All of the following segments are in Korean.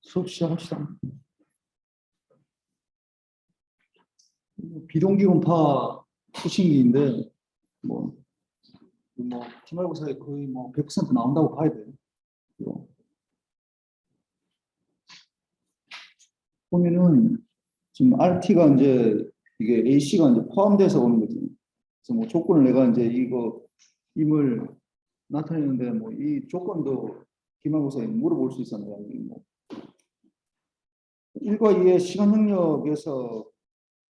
수업 시작합시다. 비동기분파 수신기인데 기말고사에 거의 100% 나온다고 봐야 돼요. 보면은 지금 RT가 이제 이게 AC가 이제 포함돼서 오는 거지. 그래서 조건을 내가 이제 임을 나타내는데 이 조건도 기말고사에 물어볼 수 있었는데 1과 2의 시간 영역에서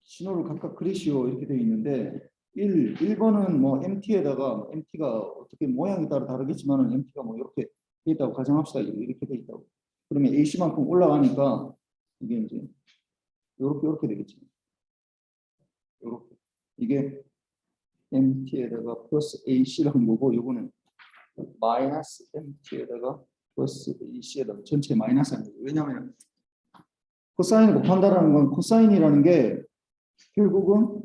신호를 각각 그리시오 이렇게 되어 있는데 1번은 MT에다가 MT가 어떻게 모양에 따라 다르겠지만은 MT가 이렇게 되어 있다고 가정합시다. 이렇게 되어 있다고. 그러면 AC만큼 올라가니까 이게 이제 이렇게 되겠지. 이렇게 이게 MT에다가 플러스 AC라는 거고 이거는 마이너스 MT에다가 플러스 AC에다가 전체 마이너스 하는 거죠. 왜냐하면 코사인을 곱한다는 건 코사인이라는 게 결국은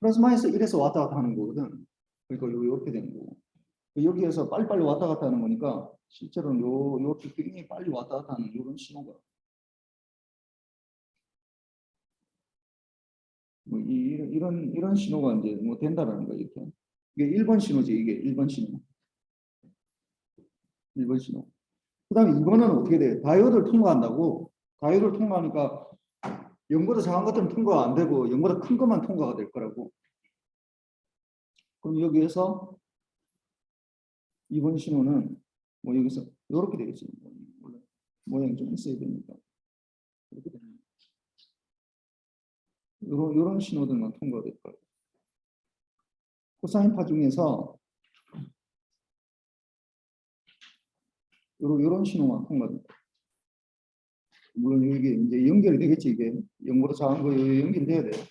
플러스 마이너스 1에서 왔다 갔다 하는 거거든. 그러니까 이렇게 되는 거고. 여기에서 빨리빨리 왔다 갔다 하는 거니까 실제로는 이렇게 굉장히 빨리 왔다 갔다 하는 이런 신호가 이런 신호가 이제 된다라는 거야. 이렇게. 이게 1번 신호지. 이게 1번 신호. 1번 신호. 그 다음에 2번은 어떻게 돼? 다이오드를 통과한다고. 다이오드를 통과하니까 0보다 작은 것들은 통과가 안 되고 0보다 큰 것만 통과가 될 거라고. 그럼 여기에서 2번 신호는 여기서 이렇게 되겠지. 모양이 좀 있어야 되니까. 이렇게 됩니다. 이런 신호들만 통과될 거예요. 코사인파 중에서 이런 신호만 통과됩니다. 물론 이게 이제 연결이 되겠지. 이게 0보다 작은 거 연결돼야 돼요.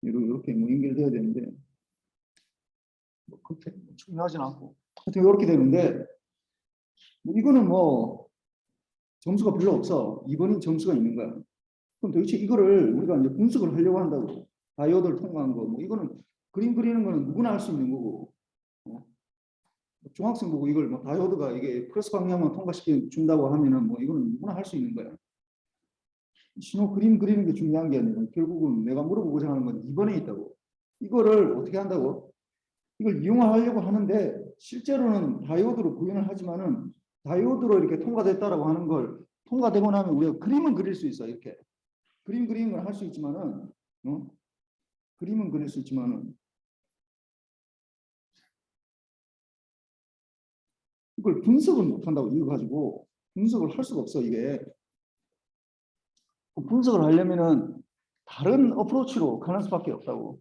이렇게 연결돼야 되는데 그렇게 중요하진 않고 하여튼 이렇게 되는데 이거는 점수가 별로 없어. 2번인 점수가 있는 거야. 그럼 도대체 이거를 우리가 이제 분석을 하려고 한다고. 다이오드를 통과한 거 이거는 그림 그리는 거는 누구나 할 수 있는 거고 중학생 보고 이걸 다이오드가 이게 플러스 방향만 통과시켜 준다고 하면은 이거는 누구나 할 수 있는 거야. 신호 그림 그리는 게 중요한 게 아니라 결국은 내가 물어보고자 하는 건 2번에 있다고. 이거를 어떻게 한다고? 이걸 이용하려고 하는데 실제로는 다이오드로 구현을 하지만은 다이오드로 이렇게 통과됐다라고 하는 걸 통과되고 나면 우리가 그림은 그릴 수 있어. 이렇게 그림 그리는 걸 할 수 있지만은 그림은 그릴 수 있지만은 이걸 분석을 못 한다고. 이거 가지고 분석을 할 수가 없어. 이게 분석을 하려면은 다른 어프로치로 가는 수밖에 없다고.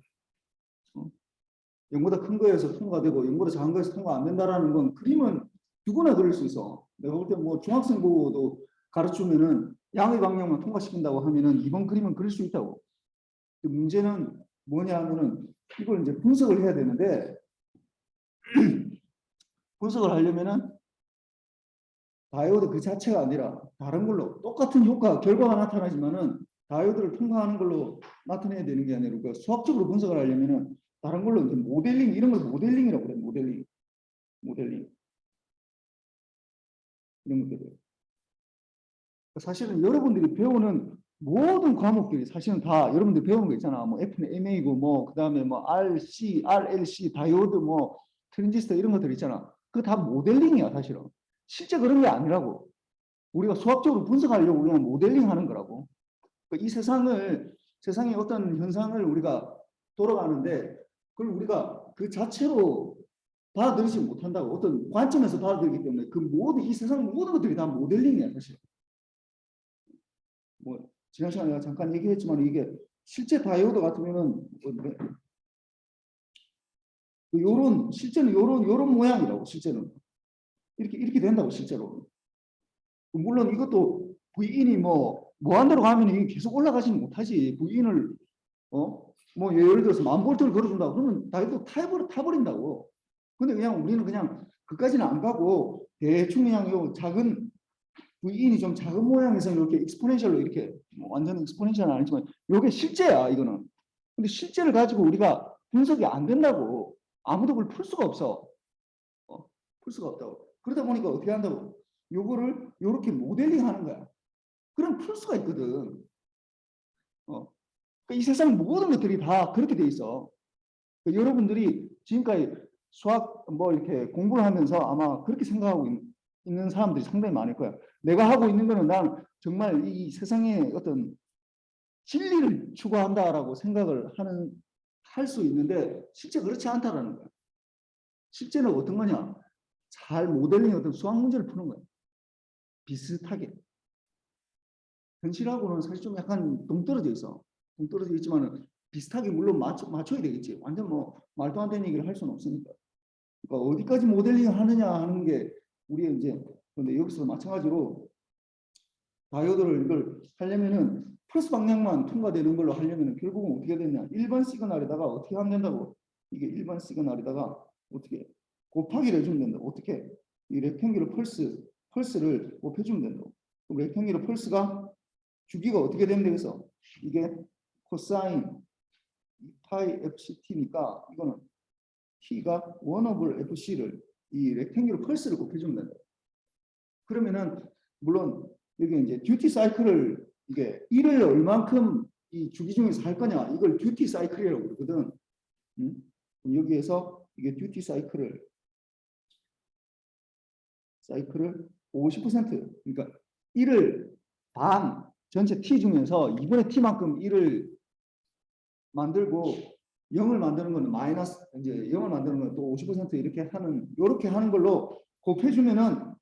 0보다 큰 거에서 통과되고 0보다 작은 거에서 통과 안 된다라는 건 그림은 누구나 그릴 수 있어. 내가 볼 때 중학생 보고도 가르치면은 양의 방향만 통과시킨다고 하면은 이번 그림은 그릴 수 있다고. 문제는 뭐냐 하면은 이걸 이제 분석을 해야 되는데 분석을 하려면은 다이오드 그 자체가 아니라 다른 걸로 똑같은 결과가 나타나지만은 다이오드를 통과하는 걸로 나타내야 되는 게 아니라 그러니까 수학적으로 분석을 하려면은 다른 걸로 이제 모델링 이런 걸 모델링이라고 그래. 모델링 이런 것들. 사실은 여러분들이 배우는 모든 과목들이 사실은 다 여러분들이 배우는 거 있잖아. F는 MA고 그다음에 RC, RLC, 다이오드 트랜지스터 이런 것들 있잖아. 그거 다 모델링이야, 사실은. 실제 그런 게 아니라고. 우리가 수학적으로 분석하려고 그냥 모델링 하는 거라고. 이 세상의 어떤 현상을 우리가 돌아가는데 그걸 우리가 그 자체로 받아들이지 못한다고. 어떤 관점에서 받아들이기 때문에 이 세상 모든 것들이 다 모델링이야, 사실. 지난 시간에 내가 잠깐 얘기했지만 이게 실제 다이오드 같으면은 실제는 요런 모양이라고. 실제는 이렇게 된다고. 실제로. 물론 이것도 V인이 무한대로 가면 이게 계속 올라가지는 못하지. V인을 예를 들어서 10,000볼트를 걸어준다 그러면 다이오드 타버린다고. 근데 우리는 그냥 그까지는 안 가고 대충 그냥 요 작은 V인이 좀 작은 모양에서 이렇게 익스포넨셜로 이렇게 완전 익스포넨셜은 아니지만 이게 실제야. 이거는. 근데 실제를 가지고 우리가 분석이 안 된다고. 아무도 그걸 풀 수가 없어. 풀 수가 없다고. 그러다 보니까 어떻게 한다고? 요거를 요렇게 모델링 하는 거야. 그럼 풀 수가 있거든. 그러니까 이 세상 모든 것들이 다 그렇게 돼 있어. 그러니까 여러분들이 지금까지 수학 뭐 이렇게 공부를 하면서 아마 그렇게 생각하고 있는 사람들이 상당히 많을 거야. 내가 하고 있는 거는 난 정말 이 세상에 어떤 진리를 추구한다라고 생각을 할 수 있는데 실제 그렇지 않다라는 거야. 실제는 어떤 거냐? 잘 모델링 어떤 수학 문제를 푸는 거야. 비슷하게. 현실하고는 사실 좀 약간 동떨어져 있어. 동떨어져 있지만 비슷하게 물론 맞춰야 되겠지. 완전 뭐 말도 안 되는 얘기를 할 수는 없으니까. 그러니까 어디까지 모델링을 하느냐 하는 게 우리의 이제 근데 여기서 마찬가지로 다이오드를 이걸 하려면은 플러스 방향만 통과되는 걸로 하려면은 결국은 어떻게 되냐? 1번 시그널에다가 어떻게 하면 된다고? 이게 1번 시그널에다가 어떻게 곱하기를 해주면 된다. 어떻게? 이 렉탱귤 펄스를 곱해주면 된다고. 그럼 렉탱귤 펄스가 주기가 어떻게 되면 되겠어? 이게 코사인 파이 fct니까 이거는 t가 1 over fc를 이 렉탱귤 펄스를 곱해주면 된다. 그러면은 물론 여기 이제 듀티 사이클을 이게 1을 얼만큼 이 주기 중에서 할 거냐 이걸 듀티 사이클이라고 그러거든. 여기에서 이게 듀티 사이클을 50% 그러니까 1을 반 전체 t 중에서 2분의 t만큼 1을 만들고 0을 만드는 거는 마이너스 이제 0을 만드는 건 또 50% 이렇게 하는 걸로 곱해주면은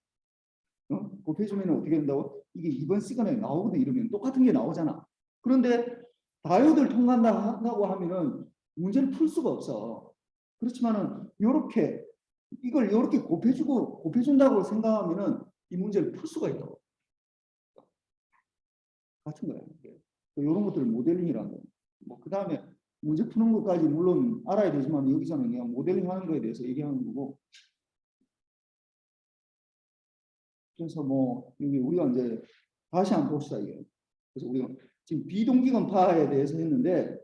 곱해주면 어떻게 된다고? 이게 2번 시간에 나오거든. 이러면 똑같은 게 나오잖아. 그런데 다이오드를 통과한다고 하면은 문제를 풀 수가 없어. 그렇지만은 이걸 이렇게 곱해준다고 생각하면은 이 문제를 풀 수가 있다고. 같은 거야. 이런 것들을 모델링이라는 거. 뭐그 다음에 문제 푸는 것까지 물론 알아야 되지만 여기서는 그냥 모델링 하는 거에 대해서 얘기하는 거고. 그래서 뭐 여기 우리가 이제 다시 한번 봅시다 이게. 그래서 우리가 지금 비동기건파에 대해서 했는데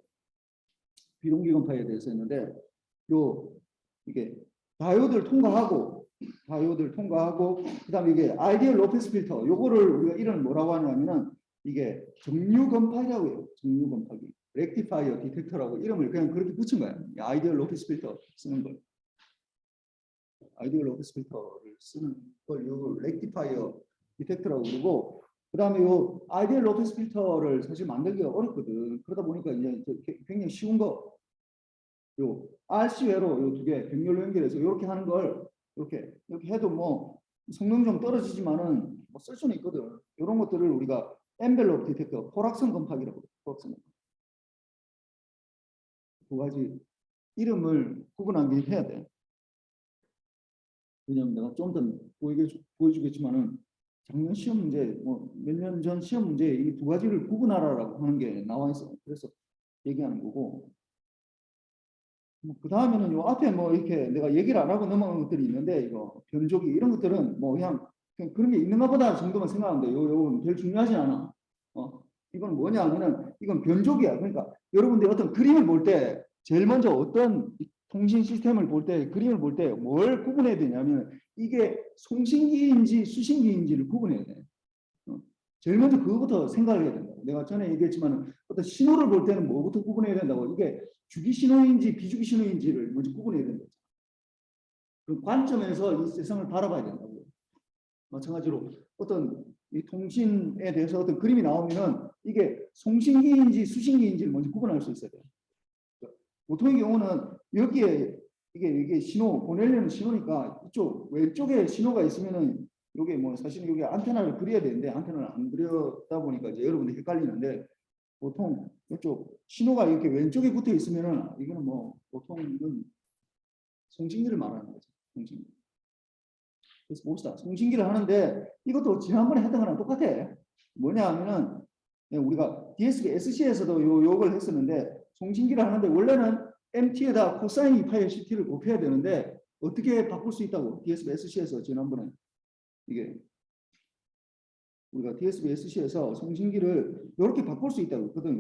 이게 다이오드를 통과하고 그다음에 이게 아이디얼 로페스 필터 요거를 우리가 이름을 뭐라고 하냐면은 이게 정류건파라고 해요. 정류건파기. 렉티파이어 디텍터라고 이름을 그냥 그렇게 붙인 거야. 아이디얼 로페스 필터 쓰는 걸. 아이디얼 로페스 필터를 쓰는 걸 요 렉티파이어 디텍터라고 그러고 그다음에 요 아이디얼 로페스 필터를 사실 만들기가 어렵거든. 그러다 보니까 이제 굉장히 쉬운 거 요 RC 회로 요 두 개 병렬로 연결해서 이렇게 하는 걸 이렇게 해도 뭐 성능 좀 떨어지지만은 뭐 쓸 수는 있거든. 이런 것들을 우리가 엔벨롭 디텍터 포락선 건파기라고 포락선 두 가지 이름을 구분하게 해야 돼. 왜냐면 내가 좀 더 보여주겠지만은 작년 시험 문제 뭐 몇 년 전 시험 문제에 이 두 가지를 구분하라라고 하는 게 나와 있어. 그래서 얘기하는 거고. 그 다음에는 요 앞에 뭐 이렇게 내가 얘기를 안 하고 넘어간 것들이 있는데 이거 변조기 이런 것들은 뭐 그냥 그런 게 있는가 보다 정도만 생각하면 돼. 요건 별 중요하지 않아. 이건 뭐냐 하면은 이건 변조기야. 그러니까 여러분들이 어떤 그림을 볼 때 제일 먼저 어떤 통신 시스템을 볼 때 그림을 볼 때 뭘 구분해야 되냐면 이게 송신기인지 수신기인지를 구분해야 돼. 제일 먼저 그거부터 생각을 해야 된다. 내가 전에 얘기했지만 어떤 신호를 볼 때는 뭐부터 구분해야 된다고. 이게 주기 신호인지 비주기 신호인지를 먼저 구분해야 된다. 그 관점에서 이 세상을 바라봐야 된다고. 마찬가지로 어떤 이 통신에 대해서 어떤 그림이 나오면은 이게 송신기인지 수신기인지를 먼저 구분할 수 있어야 돼요. 보통의 경우는 여기에 이게 신호 보내려는 신호니까 이쪽 왼쪽에 신호가 있으면은 요게 뭐 사실 여기 안테나를 그려야 되는데 안테나를 안 그렸다 보니까 이제 여러분들 헷갈리는데 보통 이쪽 신호가 이렇게 왼쪽에 붙어 있으면은 이거는 뭐 보통은 송신기를 말하는 거죠. 송신기. 그래서 봅시다. 송신기를 하는데 이것도 지난번에 했던 거랑 똑같아. 뭐냐 하면은 우리가 DSP SC에서도 요걸 했었는데 송신기를 하는데 원래는 MT에다 코사인 2파이 CT를 곱해야 되는데 어떻게 바꿀 수 있다고 DSP SC에서 지난번에 이게 우리가 DSP SC에서 송신기를 이렇게 바꿀 수 있다고 했거든.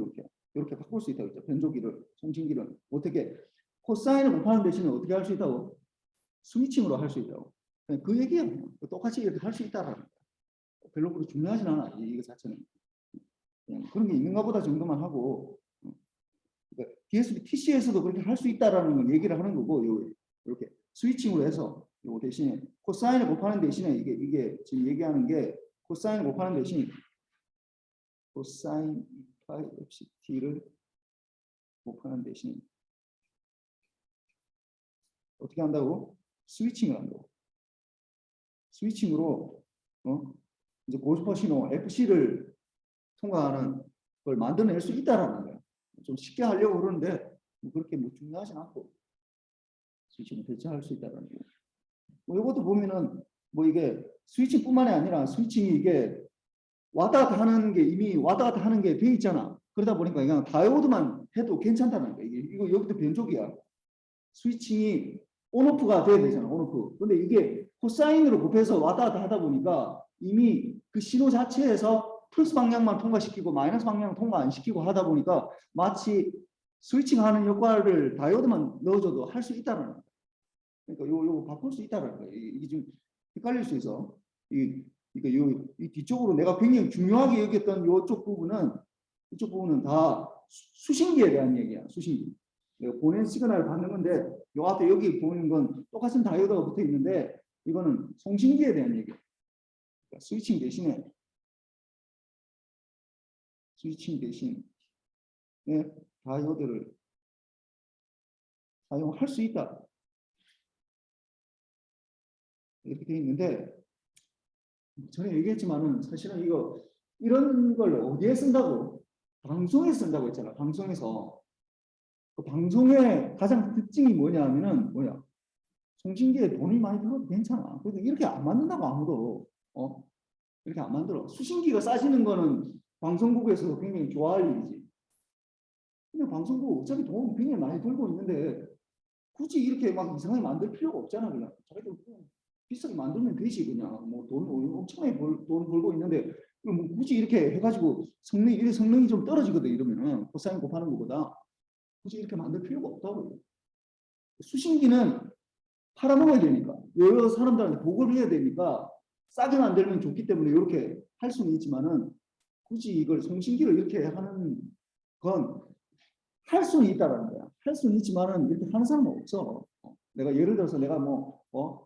이렇게 바꿀 수 있다고 했죠. 변조기를 송신기를 어떻게 코사인을 곱하는 대신에 어떻게 할 수 있다고 스위칭으로 할 수 있다고. 그냥 그 얘기야. 똑같이 이렇게 할 수 있다라는 거야. 별로 그렇게 중요하진 않아. 이거 자체는. 그냥 그런 게 있는가 보다 정도만 하고. 그러니까 DSP TC에서도 그렇게 할 수 있다라는 걸 얘기를 하는 거고, 이렇게 스위칭으로 해서 요 대신에 코사인을 곱하는 대신에 이게 지금 얘기하는 게 코사인을 곱하는 대신 코사인 파이 FCT를 곱하는 대신 어떻게 한다고? 스위칭을 한다고. 스위칭으로 이제 고스퍼 신호 FC를 통과하는 걸 만들어낼 수 있다라는 거야. 좀 쉽게 하려고 그러는데 뭐 그렇게 뭐 중요하진 않고 스위칭을 대체할 수 있다라는 거야. 뭐 이것도 보면은 뭐 이게 스위칭뿐만이 아니라 스위칭이 이게 왔다 갔다 하는 게 이미 왔다 갔다 하는 게 돼 있잖아. 그러다 보니까 그냥 다이오드만 해도 괜찮다는 거야. 이거 여기도 변속이야. 스위칭이 온오프가 돼야 되잖아. 온오프. 근데 이게 코사인으로 곱해서 왔다 갔다 하다 보니까 이미 그 신호 자체에서 플러스 방향만 통과시키고 마이너스 방향 통과 안 시키고 하다 보니까 마치 스위칭하는 역할을 다이오드만 넣어줘도 할 수 있다는 거야. 그러니까 요거 바꿀 수 있다는 거야. 이게 좀 헷갈릴 수 있어. 이 뒤쪽으로 내가 굉장히 중요하게 여겼던 이쪽 부분은 다 수신기에 대한 얘기야. 수신기. 내가 보낸 시그널을 받는 건데 요 앞에 여기 보이는 건 똑같은 다이오드가 붙어 있는데 이거는 송신기에 대한 얘기야. 그러니까 스위칭 대신에 다이오드를 사용할 수 있다. 이렇게 되어 있는데 전에 얘기했지만은 사실은 이런 걸 어디에 쓴다고? 방송에 쓴다고 했잖아. 방송에서. 그 방송의 가장 특징이 뭐냐면은 송신기에 돈이 많이 들어도 괜찮아. 그래도 이렇게 안 만든다고 아무도. 이렇게 안 만들어. 수신기가 싸지는 거는 방송국에서도 굉장히 좋아할 일이지. 근데 방송국 어차피 돈 굉장히 많이 벌고 있는데 굳이 이렇게 막 이상하게 만들 필요가 없잖아. 그냥 자기들 비싸게 만들면 되지. 그냥 뭐 돈 엄청나게 돈 벌고 있는데 뭐 굳이 이렇게 해가지고 성능이 좀 떨어지거든. 이러면은 코사인 곱하는 것보다 굳이 이렇게 만들 필요가 없다고. 수신기는 팔아먹어야 되니까 여러 사람들한테 보고를 해야 되니까 싸게 만들면 좋기 때문에 이렇게 할 수는 있지만은 굳이 이걸 송신기로 이렇게 하는 건 할 수는 있다라는 거야. 할 수는 있지만은 이렇게 하는 사람은 없어. 내가 예를 들어서 내가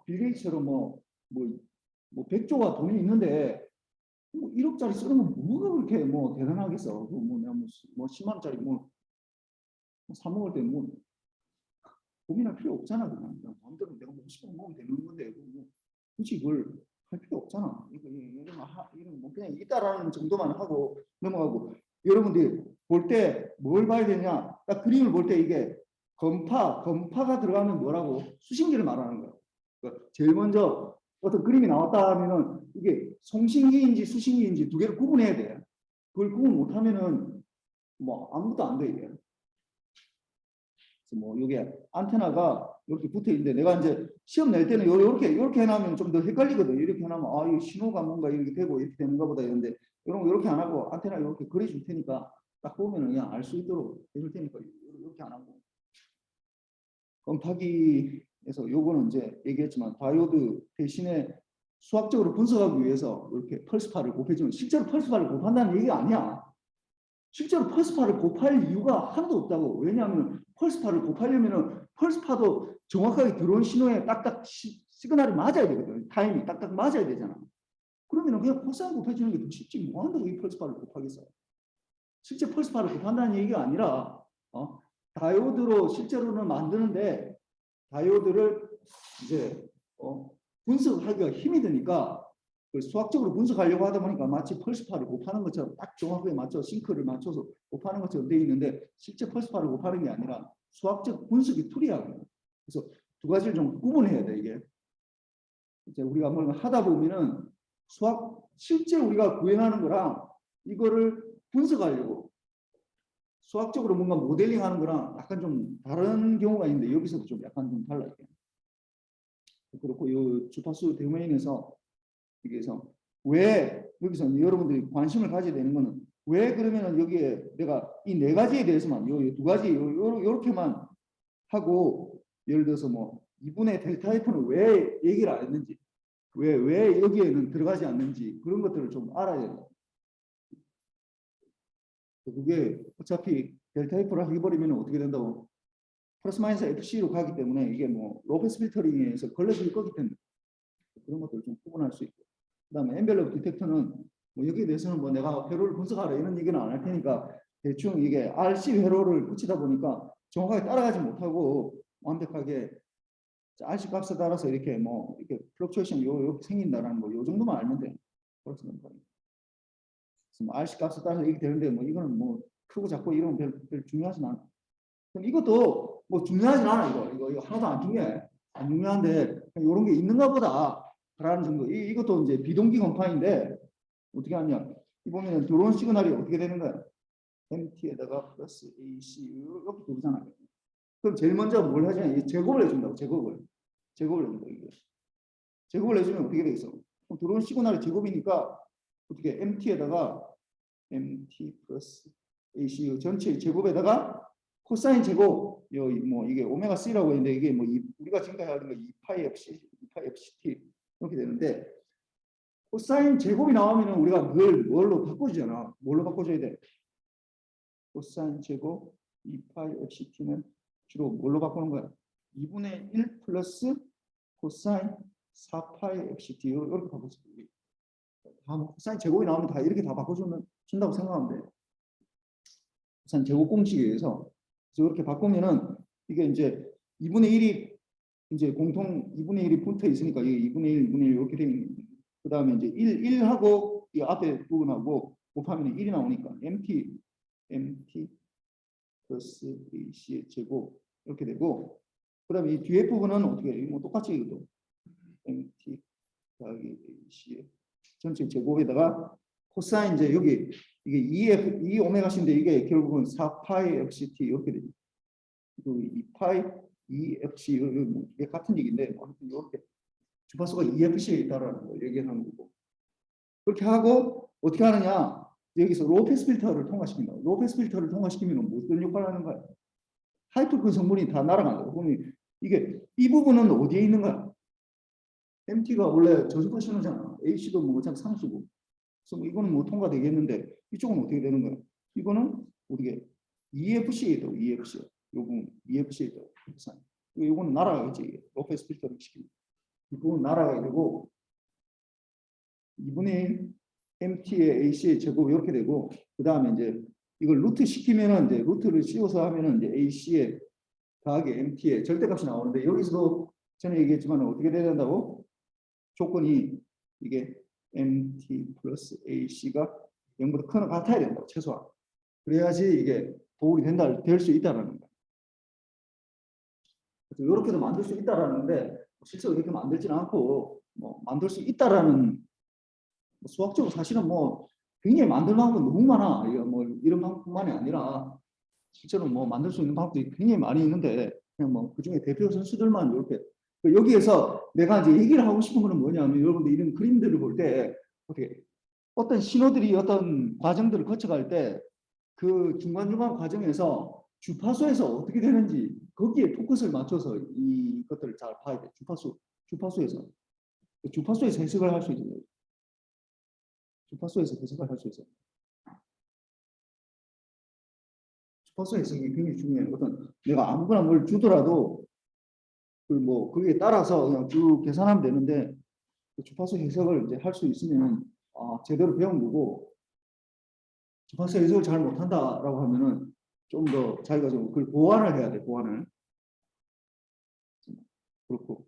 빌 게이츠처럼 100조가 돈이 있는데 1억짜리 쓰는 건 뭐가 그렇게 대단하겠어. 뭐 10만 원짜리 사 먹을 때 고민할 필요 없잖아. 그냥 마음대로 내가 먹고 싶은 거 먹으면 되는 건데 굳이 이걸 할 필요 없잖아. 이런 그냥 있다라는 정도만 하고 넘어가고 여러분들이 볼 때 뭘 봐야 되냐? 딱 그림을 볼 때 이게 건파가 들어가면 뭐라고? 수신기를 말하는 거야. 그러니까 제일 먼저 어떤 그림이 나왔다 하면은 이게 송신기인지 수신기인지 두 개를 구분해야 돼. 그걸 구분 못하면은 아무것도 안 돼. 이게. 이게 안테나가 이렇게 붙어 있는데 내가 이제 시험 낼 때는 이렇게 해놓으면 좀 더 헷갈리거든. 이렇게 해놓으면 이 신호가 뭔가 이렇게 되고 이렇게 되는가 보다 이런데 이렇게 안 하고 안테나 이렇게 그려줄 테니까 딱 보면 그냥 알 수 있도록 해줄 테니까 이렇게 안 하고 건파기에서 요거는 이제 얘기했지만 다이오드 대신에 수학적으로 분석하기 위해서 이렇게 펄스파를 곱해주면 실제로 펄스파를 곱한다는 얘기가 아니야. 실제로 펄스파를 곱할 이유가 하나도 없다고. 왜냐하면 펄스파를 곱하려면 펄스파도 정확하게 들어온 신호에 딱딱 시그널이 맞아야 되거든. 타임이 딱딱 맞아야 되잖아. 그러면 그냥 코사인 곱해주는 게 더 쉽지. 뭐 한다고 이 펄스파를 곱하겠어. 실제 펄스파를 곱한다는 얘기가 아니라 다이오드로 실제로는 만드는데 다이오드를 이제 분석하기가 힘이 드니까 수학적으로 분석하려고 하다 보니까 마치 펄스파를 곱하는 것처럼 딱 정확하게 맞춰 싱크를 맞춰서 곱하는 것처럼 되어 있는데 실제 펄스파를 곱하는 게 아니라 수학적 분석이 툴이야. 그래서 두 가지를 좀 구분해야 돼. 이게 이제 우리가 뭘 하다 보면은 실제 우리가 구현하는 거랑 이거를 분석하려고 수학적으로 뭔가 모델링하는 거랑 약간 좀 다른 경우가 있는데 여기서도 좀 약간 좀 달라요. 그렇고 이 주파수 도메인에서 여기서 왜 여기서 여러분들이 관심을 가져야 되는 거는 왜 그러면은 여기에 내가 이 네 가지에 대해서만 요 두 가지 요렇게만 하고 예를 들어서 2분의 델타 F는 왜 얘기를 안 했는지 왜 여기에는 들어가지 않는지 그런 것들을 좀 알아야 돼요. 그게 어차피 델타 F를 해버리면 어떻게 된다고? 플러스 마이너스 FC로 가기 때문에 이게 뭐 로페스 필터링에서 걸러질 거기 때문에 그런 것들을 좀 구분할 수 있고, 그다음에 엔벨럽 디텍터는 뭐 여기에 대해서는 뭐 내가 회로를 분석하라 이런 얘기는 안 할 테니까 대충 이게 RC 회로를 붙이다 보니까 정확하게 따라가지 못하고 완벽하게 RC 값에 따라서 이렇게 뭐 이렇게 플럭추에이션 요 생긴다라는 뭐 요 정도만 알면 돼. 그래서 뭐 RC 값에 따라서 이렇게 되는데 뭐 이거는 뭐 크고 작고 이런 별 중요하진 않아. 그럼 이것도 뭐 중요하진 않아. 이거 하나도 안 중요해. 안 중요한데 이런 게 있는가 보다라는 정도. 이것도 이제 비동기 건파인데 어떻게 하냐? 이 보면 들어온 시그널이 어떻게 되는 거야? MT에다가 플러스 AC 이렇게 되잖아요. 그럼 제일 먼저 뭘 하냐? 제곱을 해준다고. 제곱을 해준다. 이게 제곱을 해주면 어떻게 되겠어? 그럼 들어온 시그널이 제곱이니까 어떻게 MT에다가 MT 플러스 AC 전체 제곱에다가 코사인 제곱, 뭐 이게 오메가 C라고 했는데 이게 뭐 우리가 지금까지 하는 거 2파이 FCT 이렇게 되는데 코사인 제곱이 나오면은 우리가 그걸 뭘로 바꿔주잖아. 뭘로 바꿔줘야 돼? 코사인 제곱 2파이 FCT는 주로 뭘로 바꾸는 거야? 2분의 1 플러스 코사인 4파이 FCT 이렇게 바꿔줘. 다 코사인 제곱이 나오면 다 이렇게 다 바꿔준다고 생각하면 돼. 코사인 제곱 공식에 의해서 이렇게 바꾸면은 이게 이제 2분의 1이 이제 공통 2분의 1이 붙어 있으니까 이게 2분의 1, 2분의 1 이렇게 되는. 그 다음에 이제 1하고 이 앞에 부분하고 곱하면 1이 나오니까 MT 플러스 AC의 제곱 이렇게 되고, 그 다음에 이 뒤에 부분은 어떻게 해요? 뭐 똑같이 이것도 MT 더하기 AC의 전체 제곱에다가 코사인 이제 여기 이게 2 오메가신데 이게 결국은 4파이 FCT 이렇게 되죠. 그 2파이 2FC 이게 같은 얘기인데 아무튼 이렇게 주파수가 2FC에 있다라는 거 얘기하는 거고, 그렇게 하고 어떻게 하느냐? 여기서 로우패스 필터를 통과시킨다. 로우패스 필터를 통과시키면 무슨 역할을 하는 거야? 하이프리퀀시 성분이 다 날아간다. 그러면 이게 이 부분은 어디에 있는 거야? MT가 원래 저주파 신호잖아. AC도 뭐 어차피 상수고. 그래서 뭐 이거는 뭐 통과되겠는데 이쪽은 어떻게 되는 거야? 이거는 어떻게 EFC에 있다고. EFC. 요건 EFC에 있다고. 요거는 날아가겠지. 로페스 필터를 시키면. 이 부분 날아가게 되고 2분의 1 MT의 AC의 제곱 이렇게 되고, 그 다음에 이제 이걸 루트 시키면은 이제 루트를 씌워서 하면은 이제 AC의 더하기 MT의 절대값이 나오는데 여기서도 전에 얘기했지만 어떻게 돼야 된다고? 조건이 이게 MT 플러스 AC가 0보다 크거나 같아야 된다고, 최소한. 그래야지 이게 도움이 될 수 있다라는 거야. 그래서 이렇게도 만들 수 있다라는데 실제로 이렇게 만들지는 않고 뭐 만들 수 있다라는 수학적으로 사실은 뭐 굉장히 만들 방법은 너무 많아. 이거 뭐 이런 방법뿐만이 아니라 실제로 뭐 만들 수 있는 방법들이 굉장히 많이 있는데 그냥 뭐 그중에 대표 선수들만 이렇게 여기에서 내가 이제 얘기를 하고 싶은 거는 뭐냐면 여러분들 이런 그림들을 볼 때 어떻게 어떤 신호들이 어떤 과정들을 거쳐갈 때 그 중간중간 과정에서 주파수에서 어떻게 되는지 거기에 포커스를 맞춰서 이것들을 잘 봐야 돼. 주파수에서 해석을 할 수 있어요. 주파수에서 해석을 할 수 있어요. 주파수 해석이 굉장히 중요해요. 어떤 내가 아무거나 뭘 주더라도 뭐 거기에 따라서 그냥 쭉 계산하면 되는데 그 주파수 해석을 이제 할 수 있으면 제대로 배운 거고, 주파수 해석을 잘 못한다라고 하면은 좀 더 자기가 좀 그걸 보완을 해야 돼. 보완을. 그렇고.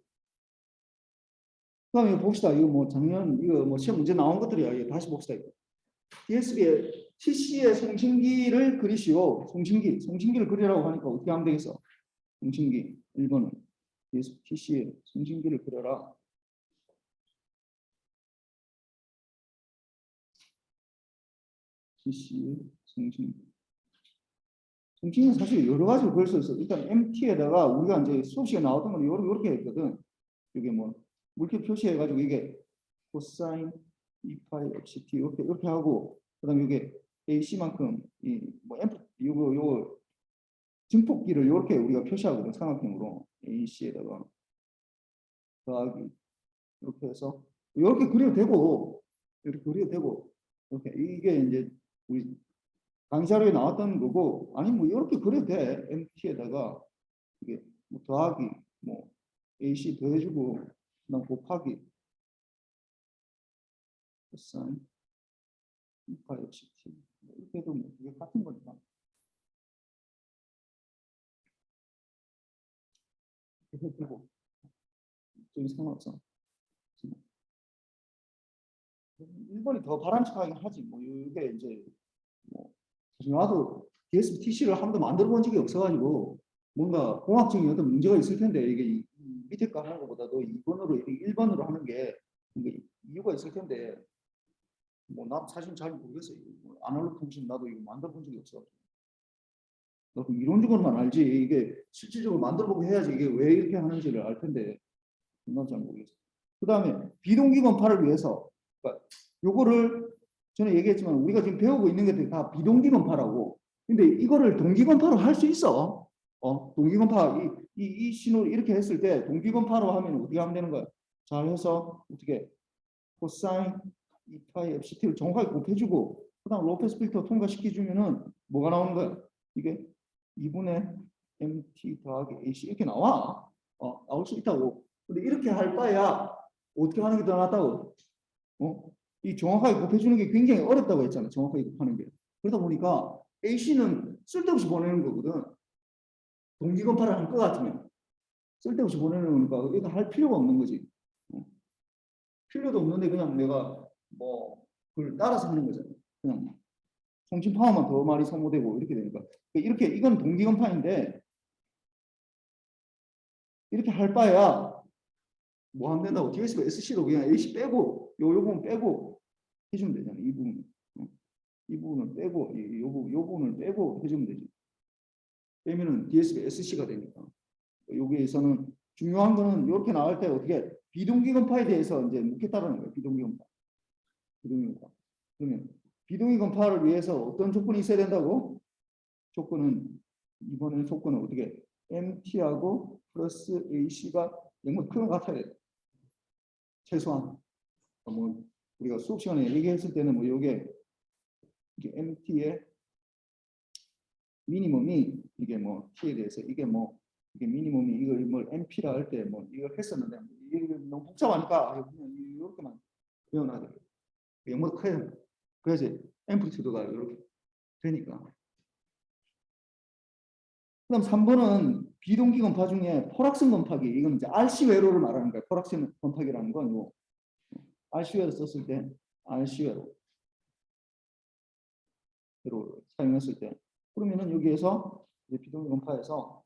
그다음에 봅시다. 이거 뭐 작년 이거 뭐 시험 문제 나온 것들이야. 이거 다시 봅시다. 이거. DSB의 TC의 송신기를 그리시오. 송신기를 그리라고 하니까 어떻게 하면 되겠어? 송신기 1번은 TC의 송신기를 그려라. TC의 송신기. 송신기는 사실 여러 가지로 그릴 수 있어. 일단 MT에다가 우리가 이제 수업 시간에 나왔던 건 이렇게 했거든. 이게 뭐 물개 표시해가지고 이게 코사인 2파이 FCT 이렇게 하고, 그다음에 이게 AC만큼 이뭐 요거 증폭기를 이렇게 우리가 표시하거든. 삼각형으로 AC에다가 더하기 이렇게 해서 이렇게 그려도 되고, 이렇게 그려도 되고, 이렇게 이게 이제 우리 강의 자료에 나왔던 거고, 아니 뭐 이렇게 그려도 돼. MT에다가 이게 뭐 더하기, 뭐 AC 더해주고, 그다음 곱하기, 코사인, 이파 역시 T. 이렇게 해도 뭐 이게 같은 거니까. 이렇게 되고, 저기 상관없어. 1번이 더 바람직하긴 하지. 뭐 이게 이제 뭐 사실 나도 DSP-TC를 한 번도 만들어 본 적이 없어가지고 뭔가 공학적인 어떤 문제가 있을 텐데 이게 이 밑에 거 하는 것보다도 2번으로 1번으로 하는 게 이유가 있을 텐데 뭐 나도 사실 잘 모르겠어요. 뭐 아날로그 통신 나도 이거 만들어 본 적이 없어. 나도 이론적으로만 알지 이게 실질적으로 만들어 보고 해야지 이게 왜 이렇게 하는지를 알 텐데 난 잘 모르겠어. 그 다음에 비동기 건파를 위해서 그러니까 요거를 전에 얘기했지만 우리가 지금 배우고 있는 것들이 다 비동기 건파라고. 근데 이거를 동기 건파로 할 수 있어. 동기 건파 이 신호 이렇게 했을 때 동기 건파로 하면 어떻게 하면 되는 거야? 잘 해서 어떻게 코사인 2파이 FCT를 정확하게 곱해주고 그다음 로페스 필터 통과시켜주면은 뭐가 나오는 거야? 이게 2분의 MT 더하기 AC 이렇게 나와. 나올 수 있다고. 근데 이렇게 할 바에야 어떻게 하는 게 더 낫다고? 이 정확하게 곱해주는 게 굉장히 어렵다고 했잖아. 정확하게 곱하는 게. 그러다 보니까 AC는 쓸데없이 보내는 거거든. 동기 건파를 할 것 같으면 쓸데없이 보내는 거니까 이거 할 필요가 없는 거지. 필요도 없는데 그냥 내가 뭐 그걸 따라서 하는 거잖아. 그냥 통신 파워만 더 많이 소모되고 이렇게 되니까 이렇게 이건 동기 건파인데 이렇게 할 바에야 뭐 하면 된다고 DS가 SC로 그냥 AC 빼고 요 부분 빼고 해주면 되잖아. 이 부분 이 부분을 빼고 요 부분을 빼고 해주면 되지. 빼면은 DS가 SC가 되니까. 여기에서는 중요한 거는 이렇게 나올 때 어떻게 비동기 건파에 대해서 이제 묻겠다라는 거예요. 비동기 건파. 비동기 건파. 그러면 비동기 건파를 위해서 어떤 조건이 있어야 된다고? 조건은 이번에 조건은 어떻게 MT하고 플러스 AC가 0보다 크면 같아야 돼. 최소한. 뭐 우리가 수업 시간에 얘기했을 때는 뭐 이게 MT의 미니멈이 이게 뭐 T에 대해서 이게 뭐 이게 미니멈이 이걸 뭘 MP라 할 때 뭐 이걸 했었는데 이게 너무 복잡하니까 그냥 이렇게만 배워놔야 돼. 0보다 커야 돼. 그래야지 앰플리튜드가 이렇게 되니까. 그다음 3번은 비동기 건파 중에 포락성 건파기 이건 이제 RC 회로를 말하는 거예요. 포락성 건파기라는 건 요 RC 회로 썼을 때 RC 회로 사용했을 때 그러면은 여기에서 이제 비동기 건파에서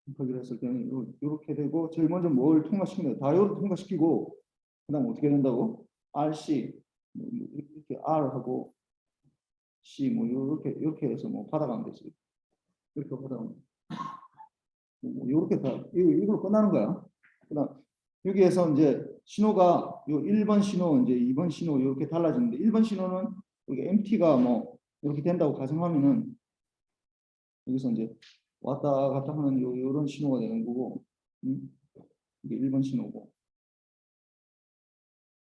건파기를 했을 때는 이렇게 되고 제일 먼저 뭘 통과시키냐 다이오드 통과시키고 그다음 어떻게 된다고 RC 이렇게 R하고 C 뭐 이렇게 해서 뭐 받아가면 되지. 이렇게 받아가면 뭐 이렇게 다 이걸로 끝나는 거야. 그다음 여기에서 이제 신호가 요 1번 신호 이제 2번 신호 이렇게 달라지는데 1번 신호는 여기 MT가 뭐 이렇게 된다고 가정하면은 여기서 이제 왔다 갔다 하는 요런 신호가 되는 거고 이게 1번 신호고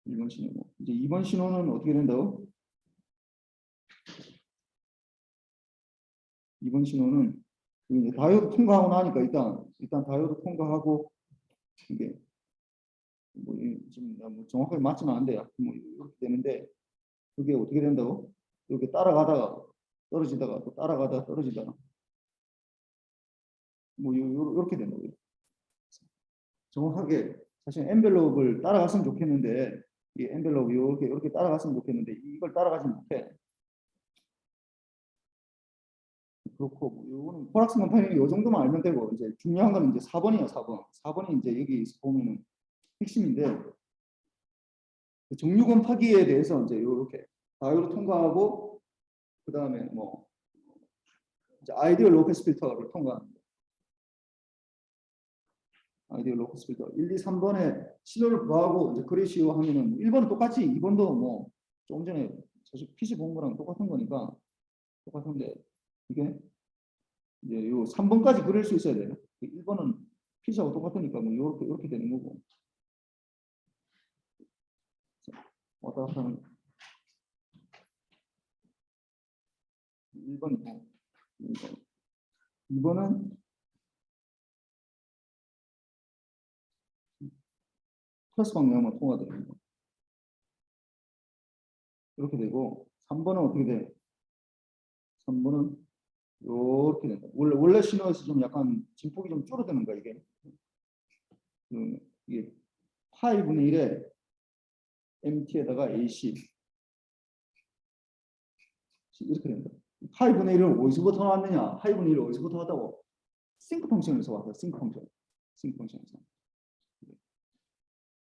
1번 신호고 이제 2번 신호는 어떻게 된다고? 2번 신호는 이제 다이오드 통과하고 나니까 일단 다이오드 통과하고 이게 뭐 지금 뭐 정확하게 맞지는 않은데 뭐 이렇게 되는데 그게 어떻게 된다고? 이렇게 따라가다가 떨어지다가 또 따라가다가 떨어지다가 뭐 이렇게 된다고요. 정확하게 사실 엔벨롭을 따라갔으면 좋겠는데 이 엔벨롭 이렇게 따라갔으면 좋겠는데 이걸 따라가지 못해. 그렇고 뭐 이거는 포락스 컴파니 이 정도만 알면 되고 이제 중요한 건 이제 4번이에요. 4번이 이제 여기 보면은 핵심인데 정류 건파기에 대해서 이제 이렇게 다이오드 통과하고 그 다음에 뭐 이제 아이디얼 로페스 필터를 통과하는 거. 아이디얼 로페스 필터 1, 2, 3번에 신호를 구하고 이제 그레시오 하면은 1번은 똑같이 2번도 뭐 조금 전에 사실 PC 본 거랑 똑같은 거니까 똑같은데 이게 이제 요 3번까지 그릴 수 있어야 돼요. 1번은 PC하고 똑같으니까 뭐 요렇게 되는 거고. 왔다 갔다 하는 1번이고 2번은 플러스 방향만 통과되는 거. 이렇게 되고 3번은 어떻게 돼? 3번은 이렇게 된다. 원래 신호에서 좀 약간 진폭이 좀 줄어드는 거야 이게. 이게 파이분의 1에 MT에다가 AC 이렇게 된다. 파이분의 1을 어디서부터 나왔느냐? 파이분의 1을 어디서부터 왔다고? 싱크 펑션에서 왔다. 싱크 펑션에서.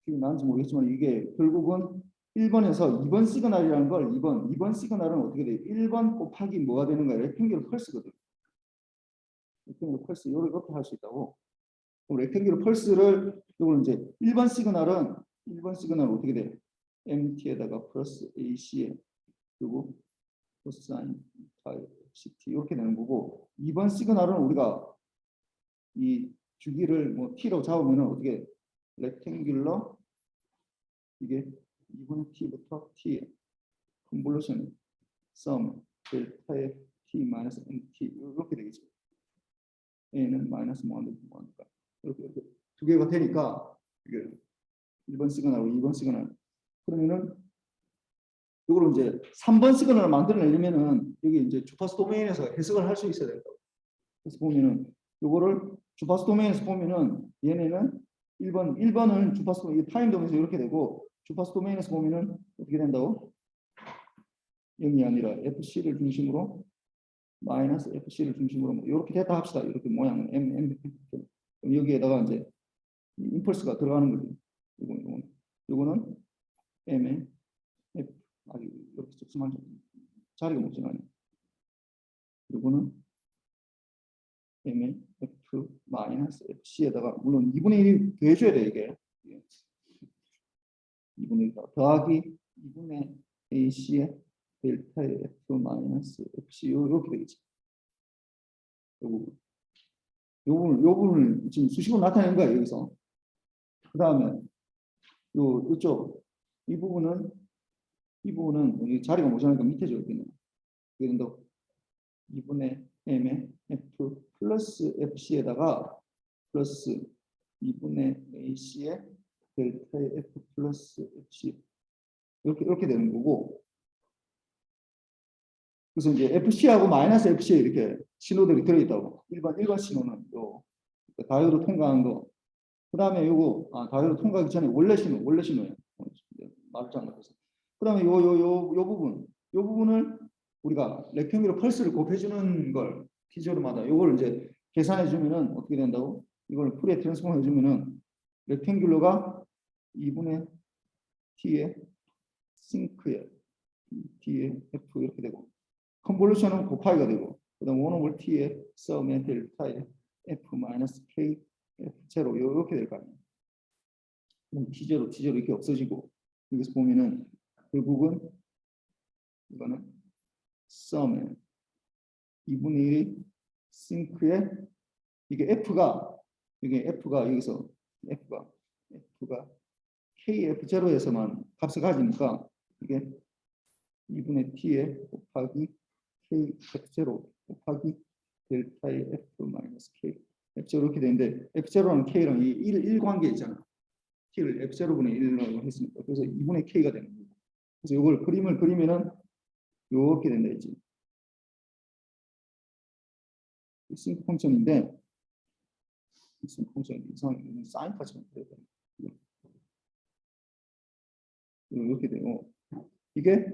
지금 나는지 모르겠지만 이게 결국은 1번에서 2번 시그널이라는 걸 2번 시그널은 어떻게 돼? 1번 곱하기 뭐가 되는 거야? 렉탱귤 펄스거든. 렉탱귤 펄스 이렇게 할 수 있다고. 그럼 렉탱귤 펄스를 이걸 이제 1번 시그널은 어떻게 돼? MT에다가 플러스 AC에 그리고 코사인 파이 CT 이렇게 되는 거고 2번 시그널은 우리가 이 주기를 뭐 T로 잡으면 어떻게 렉탱귤러 이게 2분의 T부터 T 컨볼루션 썸 델타 F T 마이너스 MT 이렇게 되겠죠. A는 마이너스 뭐하니까 이렇게 두 개가 되니까 이게 1번 시그널하고 2번 시그널 그러면은 이걸 이제 3번 시그널을 만들어내려면은 여기 이제 주파수 도메인에서 해석을 할 수 있어야 된다고. 그래서 보면은 이거를 주파수 도메인에서 보면은 얘네는 1번은 주파수 도메인 타임 도메인에서 이렇게 되고 주파수 도메인에서 보면은 어떻게 된다고? 0이 아니라 FC를 중심으로 마이너스 FC를 중심으로 뭐 이렇게 됐다 합시다. 이렇게 모양은 M 여기에다가 이제 임펄스가 들어가는 거죠. 이거는 M에 F 아주 이렇게 적성한 자리가 못 지나네. 이거는 M에 F 마이너스 FC에다가 물론 2분의 1이 더해줘야 돼 이게 2분의 1 더하기 2분의 AC에 델타의 F 마이너스 FC 이렇게 되겠지. 요 부분을 지금 수식으로 나타내는 거야 여기서. 그 다음에 이쪽 이 부분은 여기 자리가 모자라니까 밑에죠 여기는. 그래서 2분의 M의 F 플러스 FC에다가 플러스 2분의 AC의 델타의 F 플러스 FC 이렇게 되는 거고. 그래서 이제 FC하고 마이너스 FC에 이렇게 신호들이 들어있다고. 일반 신호는 요 다이오드 통과한 거. 그 다음에 요거 다이오드 통과하기 전에 원래 신호예요. 말을 잘못해서. 그 다음에 요 부분을 우리가 렉탱귤 펄스를 곱해주는 걸 피저로마다 요걸 이제 계산해주면은 어떻게 된다고? 이걸 풀에 트랜스폼 해주면은 렉탱귤러가 2분의 T의 싱크에 T의 F 이렇게 되고 컨볼루션은 곱하기가 되고 그다음 원오버 T의 썸의 델타의 F 마이너스 K F0 이렇게 될 거 아니에요. 그럼 T0 이렇게 없어지고 여기서 보면은 결국은 이거는 썸에 2분의 1이 싱크에 이게 F가 여기서 F가 KF0에서만 값을 가지니까 이게 2분의 T에 곱하기 KF0 곱하기 델타의 F 마이너스 K F0 이렇게 되는데 F0랑 K랑 이 1 관계 있잖아. T를 F0분의 1라고 했으니까 그래서 2분의 K가 되는 거예요. 그래서 이걸 그림을 그리면은 이렇게 된다 했지. 싱크 펑션인데 싱크 펑션이 이상한 사인까지만 돼야 돼. 이렇게 되고 이게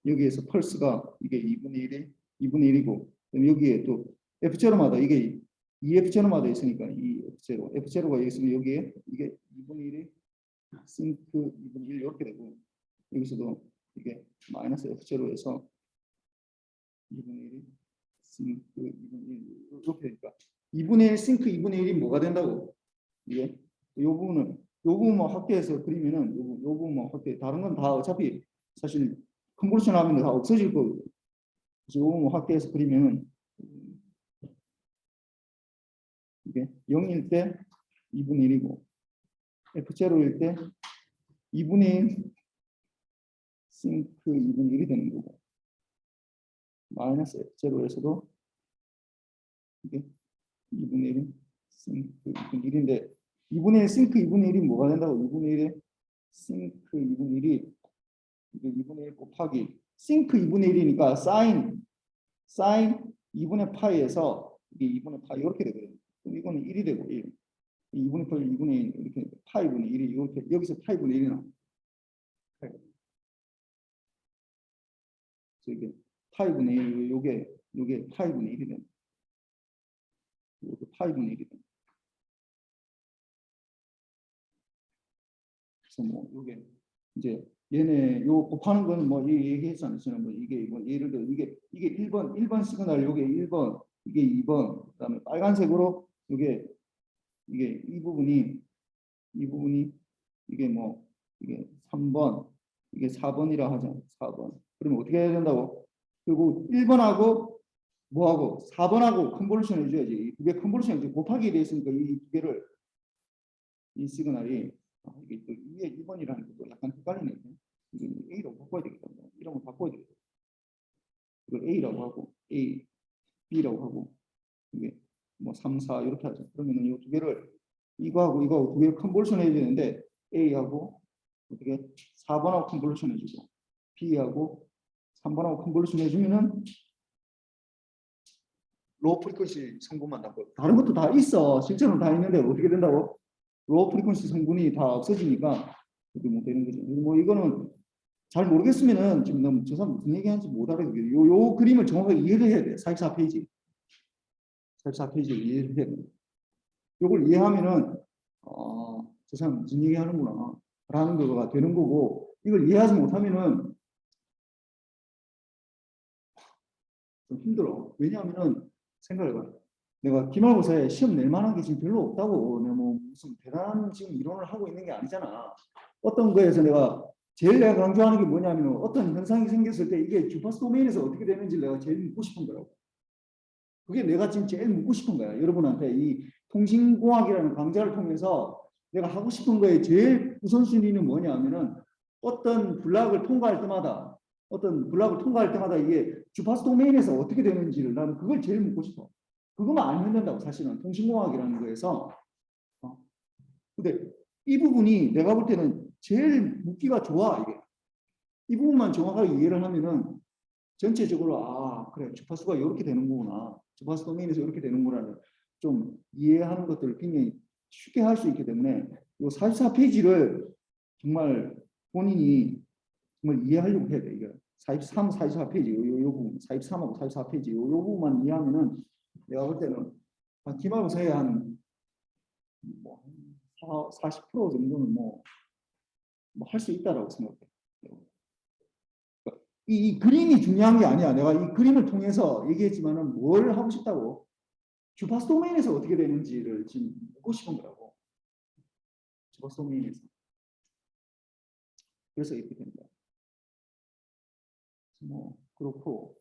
여기에서 펄스가 이게 2분의 1이고 여기에 또 F0마다 이게 2F0마다 있으니까 이 F0가 여기 있으면 여기에 이게 2분의 1이 싱크 2분의 1 이렇게 되고 여기서도 이게 마이너스 F0에서 2분의 1이 싱크 2분의 1 이렇게 되니까 2분의 1 싱크 2분의 1이 뭐가 된다고? 이게 요 부분만 확대해서 그리면은 요 부분만 확대 다른 건 다 어차피 사실 컨볼루션 하면 다 없어질 거거든요. 그래서 요거 확대해서 그리면 이게 0일 때 2분의 1이고 F0일 때 2분의 1 싱크 2분의 1이 되는 거고 마이너스 F0에서도 이게 2분의 1 싱크 2분의 1인데 2분의 1 싱크 2분의 1이 뭐가 된다고? 2분의 1에 싱크 2분의 1이 이게 2분의 1 곱하기 싱크 2분의 1이니까 사인 2분의 파이에서 이게 2분의 파이 이렇게 되거든요. 그럼 이거는 1이 되고 1. 2분의 파이 2분의 1 이렇게 파이분의 1이 이렇게 여기서 파이분의 1이 나옵니다. 그래서 이게 파이분의 1 요게 파이분의 1이 됩니다. 요게 파이분의 1이 됩니다. 그래서 뭐 요게 이제 얘네 요 곱하는 거는 뭐 얘기했잖아요. 저는 뭐 이게 뭐 예를 들어 이게 1번 시그널 요게 1번 이게 2번 그다음에 빨간색으로 요게 이게 이 부분이 이게 뭐 이게 3번 이게 4번이라 하잖아요. 4번. 그러면 어떻게 해야 된다고? 그리고 1번하고 뭐하고 4번하고 컨볼루션 해줘야지. 두 개 컨볼루션 이제 곱하기 돼 있으니까 이 두 개를 이 시그널이 이게 또 위에 2번이라는 것도 약간 헷갈리네. 이게 A라고 바꿔야 되겠다. 이런 거 바꿔야 되겠다. 이걸 A라고 하고 A, B라고 하고 이게 뭐 3, 4 이렇게 하죠. 그러면은 이 두 개를 이거하고 두 개를 컨볼루션 해야 되는데 A하고 어떻게 4번하고 컨볼루션 해주고 B하고 3번하고 컨볼루션 해주면은 로우 프리퀀시 성분만 남고 다른 것도 다 있어. 실제로는 다 있는데 어떻게 된다고? 로우 프리퀀시 성분이 다 없어지니까 이렇게 뭐 되는 거죠. 뭐 이거는 잘 모르겠으면은 지금 너무 저 사람 무슨 얘기하는지 못 알아듣겠어요. 요 그림을 정확하게 이해를 해야 돼. 44페이지. 44페이지를 이해를 해야 돼. 요걸 이해하면은 저 사람 무슨 얘기 하는구나 라는 거가 되는 거고 이걸 이해하지 못하면은 좀 힘들어. 왜냐하면은 생각해봐. 내가 기말고사에 시험 낼 만한 게 지금 별로 없다고. 내가 뭐 무슨 대단한 지금 이론을 하고 있는 게 아니잖아. 어떤 거에서 내가 강조하는 게 뭐냐면 어떤 현상이 생겼을 때 이게 주파수 도메인에서 어떻게 되는지 내가 제일 묻고 싶은 거라고. 그게 내가 지금 제일 묻고 싶은 거야. 여러분한테 이 통신공학이라는 강좌를 통해서 내가 하고 싶은 거에 제일 우선순위는 뭐냐면은 어떤 블락을 통과할 때마다 이게 주파수 도메인에서 어떻게 되는지를 나는 그걸 제일 묻고 싶어. 그것만 알면 된다고 사실은 통신공학이라는 거에서. 근데 이 부분이 내가 볼 때는 제일 묻기가 좋아. 이게 이 부분만 정확하게 이해를 하면은 전체적으로 그래 주파수가 이렇게 되는 거구나. 주파수 도메인에서 이렇게 되는구나를 좀 이해하는 것들을 굉장히 쉽게 할 수 있기 때문에 이 44페이지를 정말 본인이 정말 이해하려고 해야 돼. 이게 43, 44페이지 요 부분 43하고 44페이지 요 부분만 이해하면은 내가 볼 때는 기말고사에 한 뭐 40% 정도는 뭐 할 수 있다라고 생각해. 이 그림이 중요한 게 아니야. 내가 이 그림을 통해서 얘기했지만은 뭘 하고 싶다고? 주파수 도메인에서 어떻게 되는지를 지금 묻고 싶은 거라고. 주파수 도메인에서. 그래서 이렇게 됩니다. 뭐 그렇고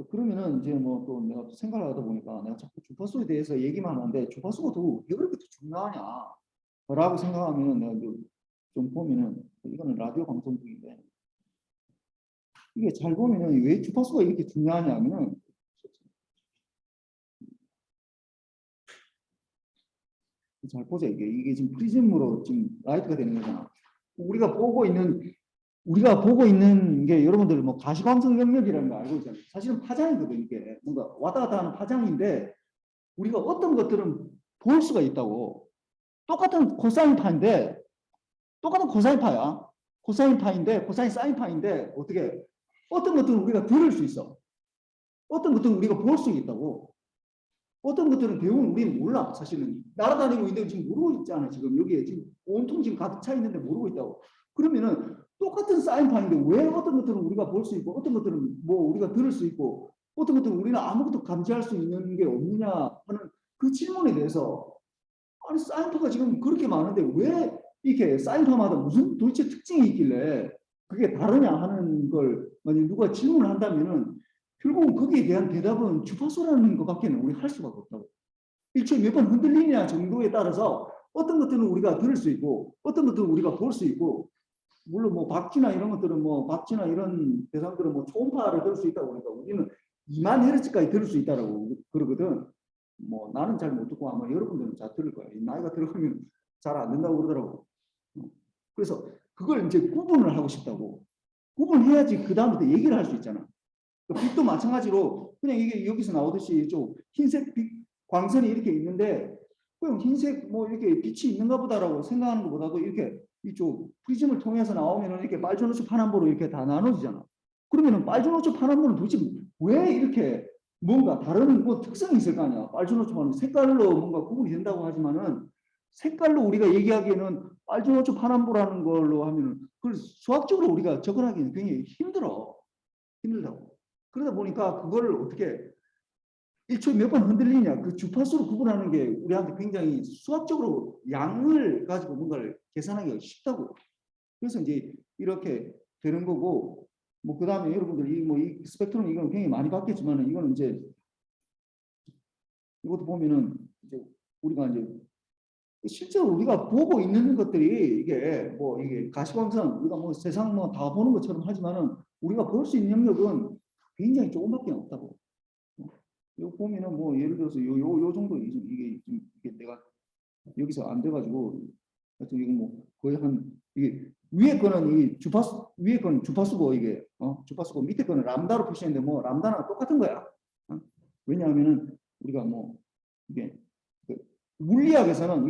그러면은 이제 뭐 또 내가 생각을 하다 보니까 내가 자꾸 주파수에 대해서 얘기만 하는데 주파수가 왜 그렇게 중요하냐 라고 생각하면 내가 좀 보면은 이거는 라디오 방송 중인데 이게 잘 보면은 왜 주파수가 이렇게 중요하냐면은 잘 보자. 이게 지금 프리즘으로 지금 라이트가 되는 거잖아. 우리가 보고 있는 게 여러분들 뭐 가시광선 영역이라는 거 알고 있잖아요. 사실은 파장이거든. 이게 뭔가 왔다 갔다 하는 파장인데 우리가 어떤 것들은 볼 수가 있다고. 똑같은 코사인 파인데 똑같은 코사인 파야. 코사인 파인데 코사인 사인 파인데 어떻게 어떤 것들은 우리가 들을 수 있어. 어떤 것들은 우리가 볼 수 있다고. 어떤 것들은 대부분 우리는 몰라. 사실은 날아다니고 있는데 지금 모르고 있잖아. 지금 여기에 지금 온통 지금 가득 차 있는데 모르고 있다고. 그러면은 똑같은 사인파인데 왜 어떤 것들은 우리가 볼 수 있고 어떤 것들은 뭐 우리가 들을 수 있고 어떤 것들은 우리는 아무것도 감지할 수 있는 게 없느냐 하는 그 질문에 대해서 아니 사인파가 지금 그렇게 많은데 왜 이렇게 사이트마다 무슨 도대체 특징이 있길래 그게 다르냐 하는 걸 만약 누가 질문을 한다면은 결국은 거기에 대한 대답은 주파수라는 것밖에 우리 할 수가 없다고. 일초에 몇 번 흔들리냐 정도에 따라서 어떤 것들은 우리가 들을 수 있고 어떤 것들은 우리가 볼 수 있고, 물론 뭐 박쥐나 이런 것들은 뭐 박쥐나 이런 대상들은 뭐 초음파를 들을 수 있다고 그러니까 우리는 2만 헤르츠까지 들을 수 있다라고 그러거든. 뭐 나는 잘 못 듣고 아마 여러분들은 잘 들을 거야. 나이가 들어가면 잘 안 된다고 그러더라고. 그래서 그걸 이제 구분을 하고 싶다고. 구분해야지 그 다음부터 얘기를 할 수 있잖아. 빛도 마찬가지로 그냥 이게 여기서 나오듯이 좀 흰색 빛 광선이 이렇게 있는데 그냥 흰색 뭐 이렇게 빛이 있는가 보다라고 생각하는 것보다도 이렇게 이쪽 프리즘을 통해서 나오면은 이렇게 빨주노초 파남보로 이렇게 다 나눠지잖아. 그러면은 빨주노초 파남보는 도대체 왜 이렇게 뭔가 다른 뭐 특성이 있을 거 아니야. 빨주노초 파남보 색깔로 뭔가 구분이 된다고 하지만은 색깔로 우리가 얘기하기에는 빨주노초 파남보라는 걸로 하면은 그걸 수학적으로 우리가 접근하기는 굉장히 힘들다고. 그러다 보니까 그거를 어떻게 1초에 몇 번 흔들리냐 그 주파수로 구분하는 게 우리한테 굉장히 수학적으로 양을 가지고 뭔가를 계산하기가 쉽다고. 그래서 이제 이렇게 되는 거고, 뭐 그 다음에 여러분들 이 스펙트럼 이거는 굉장히 많이 봤겠지만은 이거는 이제 이것도 보면은 이제 우리가 이제 실제로 우리가 보고 있는 것들이 이게 가시광선 우리가 뭐 세상 뭐 다 보는 것처럼 하지만은 우리가 볼 수 있는 영역은 굉장히 조금밖에 없다고. 요 보면은 뭐 예를 들어서 요 정도 이게 내가 여기서 안 돼가지고 하여튼 이거 뭐 거의 한 이게 위에 거는 이 주파수 위에 거는 주파수고 이게 주파수고 밑에 거는 람다로 표시했는데 뭐 람다랑 똑같은 거야. 왜냐하면은 우리가 뭐 이게 그 물리학에서는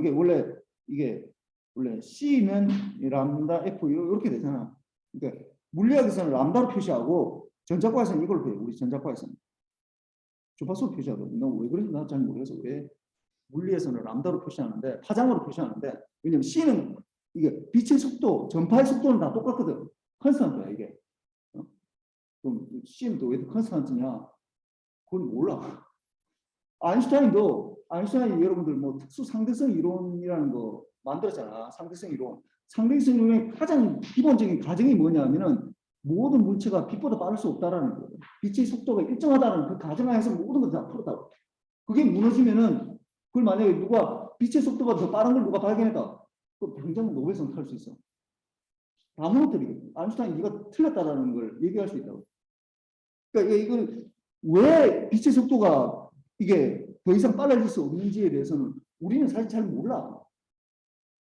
이게 원래 C는 람다 F 이렇게 되잖아. 그러니까 물리학에서는 람다로 표시하고 전자과에서는 이걸 배워. 우리 전자과에서는 주파수로 표시하거든요. 왜 그런지 난 잘 모르겠어. 왜 물리에서는 람다로 표시하는데 파장으로 표시하는데, 왜냐면 C는 이게 빛의 속도, 전파의 속도는 다 똑같거든. 컨스턴트야 이게. 그럼 C는 또 왜 컨스턴트냐? 그건 몰라. 아인슈타인이 여러분들 뭐 특수 상대성 이론이라는 거 만들었잖아. 상대성 이론. 상대성 이론의 가장 기본적인 가정이 뭐냐면은 모든 물체가 빛보다 빠를 수 없다라는 거예요. 빛의 속도가 일정하다는 그 가정하에서 모든 걸 다 풀었다고. 그게 무너지면은 그걸 만약에 누가 빛의 속도보다 더 빠른 걸 누가 발견했다. 그 당장 노벨상 탈 수 있어. 다 무너뜨리거든. 아인슈타인 네가 틀렸다라는 걸 얘기할 수 있다고. 그러니까 이걸 왜 빛의 속도가 이게 더 이상 빨라질 수 없는지에 대해서는 우리는 사실 잘 몰라.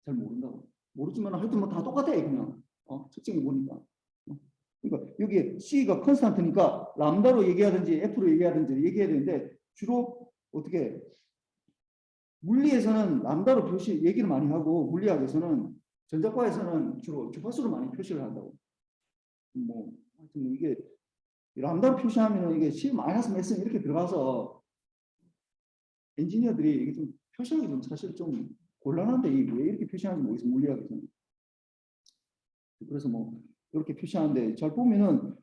잘 모른다고. 모르지만 하여튼 뭐 다 똑같아 그냥. 특징이 보니까. 그러니까 여기에 C가 컨스탄트니까 람다로 얘기하든지 F로 얘기하든지 얘기해야 되는데 주로 어떻게 물리에서는 람다로 얘기를 많이 하고 물리학에서는 전자과에서는 주로 주파수로 많이 표시를 한다고. 뭐 하여튼 이게 람다로 표시하면 이게 C 마이너스 몇 승 이렇게 들어가서 엔지니어들이 이게 좀 표시하기 좀 사실 좀 곤란한데 이게 왜 이렇게 표시하는지 모르겠어 물리학에서는. 그래서 뭐 이렇게 표시하는데 잘 보면은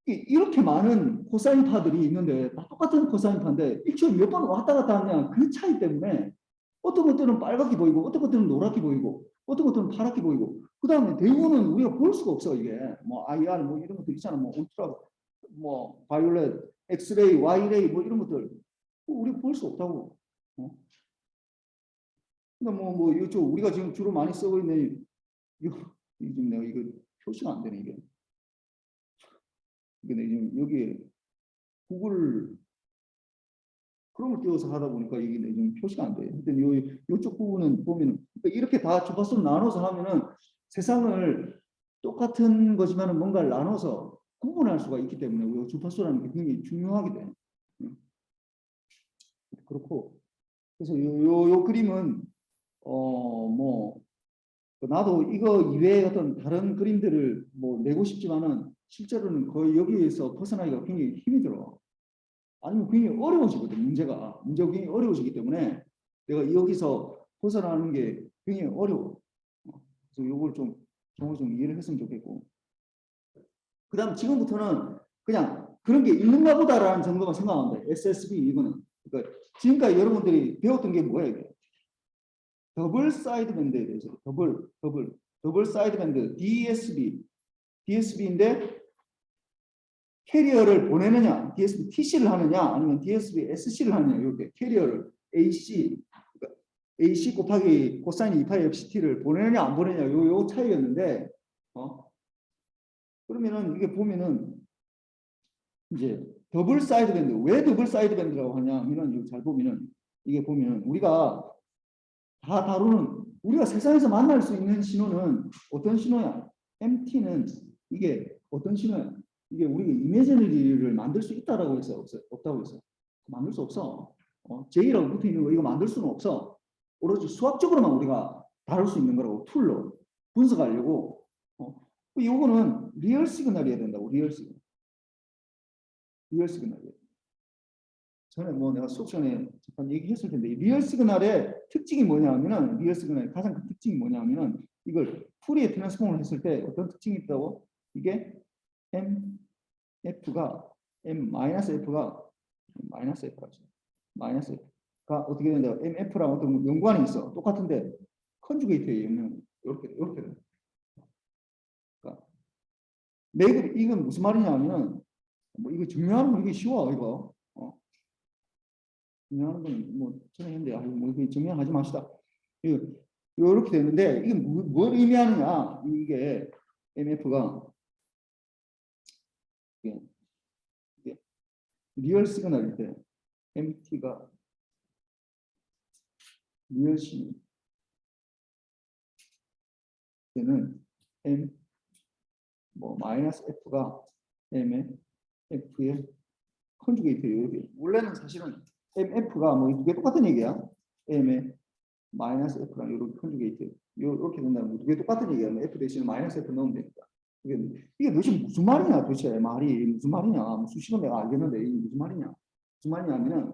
이렇게 많은 코사인파들이 있는데 다 똑같은 코사인파인데 일초에 몇 번 왔다 갔다 하냐 그 차이 때문에 어떤 것들은 빨갛게 보이고 어떤 것들은 노랗게 보이고 어떤 것들은 파랗게 보이고 그 다음에 대부분은 우리가 볼 수가 없어. 이게 뭐 IR 뭐 이런 것들 있잖아. 뭐 울트라 뭐 바이올렛 엑스레이 Y레이 뭐 이런 것들 우리가 볼 수 없다고. 그러니까 뭐 이쪽 우리가 지금 주로 많이 쓰고 있는 이거 지금 내가 이거 표시가 안 되네 이게. 근데 지금 여기에 구글 크롬을 띄워서 하다 보니까 이게 지금 표시가 안 돼요. 근데 요쪽 부분은 보면은 이렇게 다 주파수로 나눠서 하면은 세상을 똑같은 거지만은 뭔가를 나눠서 구분할 수가 있기 때문에 우리가 주파수라는 게 굉장히 중요하게 돼요. 그렇고 그래서 요 그림은 뭐 나도 이거 이외에 어떤 다른 그림들을 뭐 내고 싶지만은 실제로는 거의 여기에서 벗어나기가 굉장히 힘이 들어. 아니면 굉장히 어려워지거든. 문제가 굉장히 어려워지기 때문에 내가 여기서 벗어나는 게 굉장히 어려워. 그래서 이걸 좀 이해를 했으면 좋겠고. 그 다음 지금부터는 그냥 그런 게 있는가 보다라는 정도만 생각하면 돼. SSB 이거는. 그러니까 지금까지 여러분들이 배웠던 게 뭐야 이게? 더블 사이드 밴드에 대해서 더블 사이드 밴드 DSB인데 캐리어를 보내느냐, DSB TC를 하느냐, 아니면 DSB SC를 하느냐, 이렇게 캐리어를 AC 곱하기 코사인 2파이 FCT를 보내느냐 안 보내느냐 요 차이였는데 그러면은 이게 보면은 이제 더블 사이드 밴드, 왜 더블 사이드 밴드라고 하냐면은 이거 잘 보면은 이게 보면은 우리가 다 다루는, 우리가 세상에서 만날 수 있는 신호는 어떤 신호야? MT는 이게 어떤 신호야? 이게 우리가 이미지너리를 만들 수 있다라고 해서 없다고 해서 만들 수 없어. J라고 붙어 있는 거 이거 만들 수는 없어. 오로지 수학적으로만 우리가 다룰 수 있는 거라고, 툴로 분석하려고. 요거는 리얼 시그널이어야 된다고. 리얼 시그널. 전에 뭐 내가 수업 시간에 잠깐 얘기했을 텐데, 이 리얼 시그널의 특징이 뭐냐면은, 리얼 시그널의 가장 큰 특징이 뭐냐면은, 이걸 푸리에 트랜스폼을 했을 때 어떤 특징이 있다고? 이게 MF가 마이너스가 어떻게 된다? MF랑 어떤 연관이 있어. 똑같은데 컨주게이트의 영향 이렇게 돼. 그러니까 이건 무슨 말이냐면, 뭐 이거 증명하는 건 이게 쉬워. 이거 증명하는 건 뭐 전에 했는데 뭐 이거 증명하지 맙시다. 이렇게 되는데 이게 뭘 의미하느냐? 이게 MF가 이게 리얼 시그널일 때 MT가 리얼 시그널 때는 마이너스 F가 F의 컨주게이트예요. 원래는 사실은 MF가 뭐 두 개 똑같은 얘기야. M의 마이너스 F랑 이렇게 컨주게이트 이렇게 된다면 두 개 똑같은 얘기야. F 대신에 마이너스 F 넣으면 되니까. 이게 도대체 무슨 말이냐? 도대체 말이 무슨 말이냐? 수식은 내가 알겠는데 이게 무슨 말이냐? 무슨 말이냐면은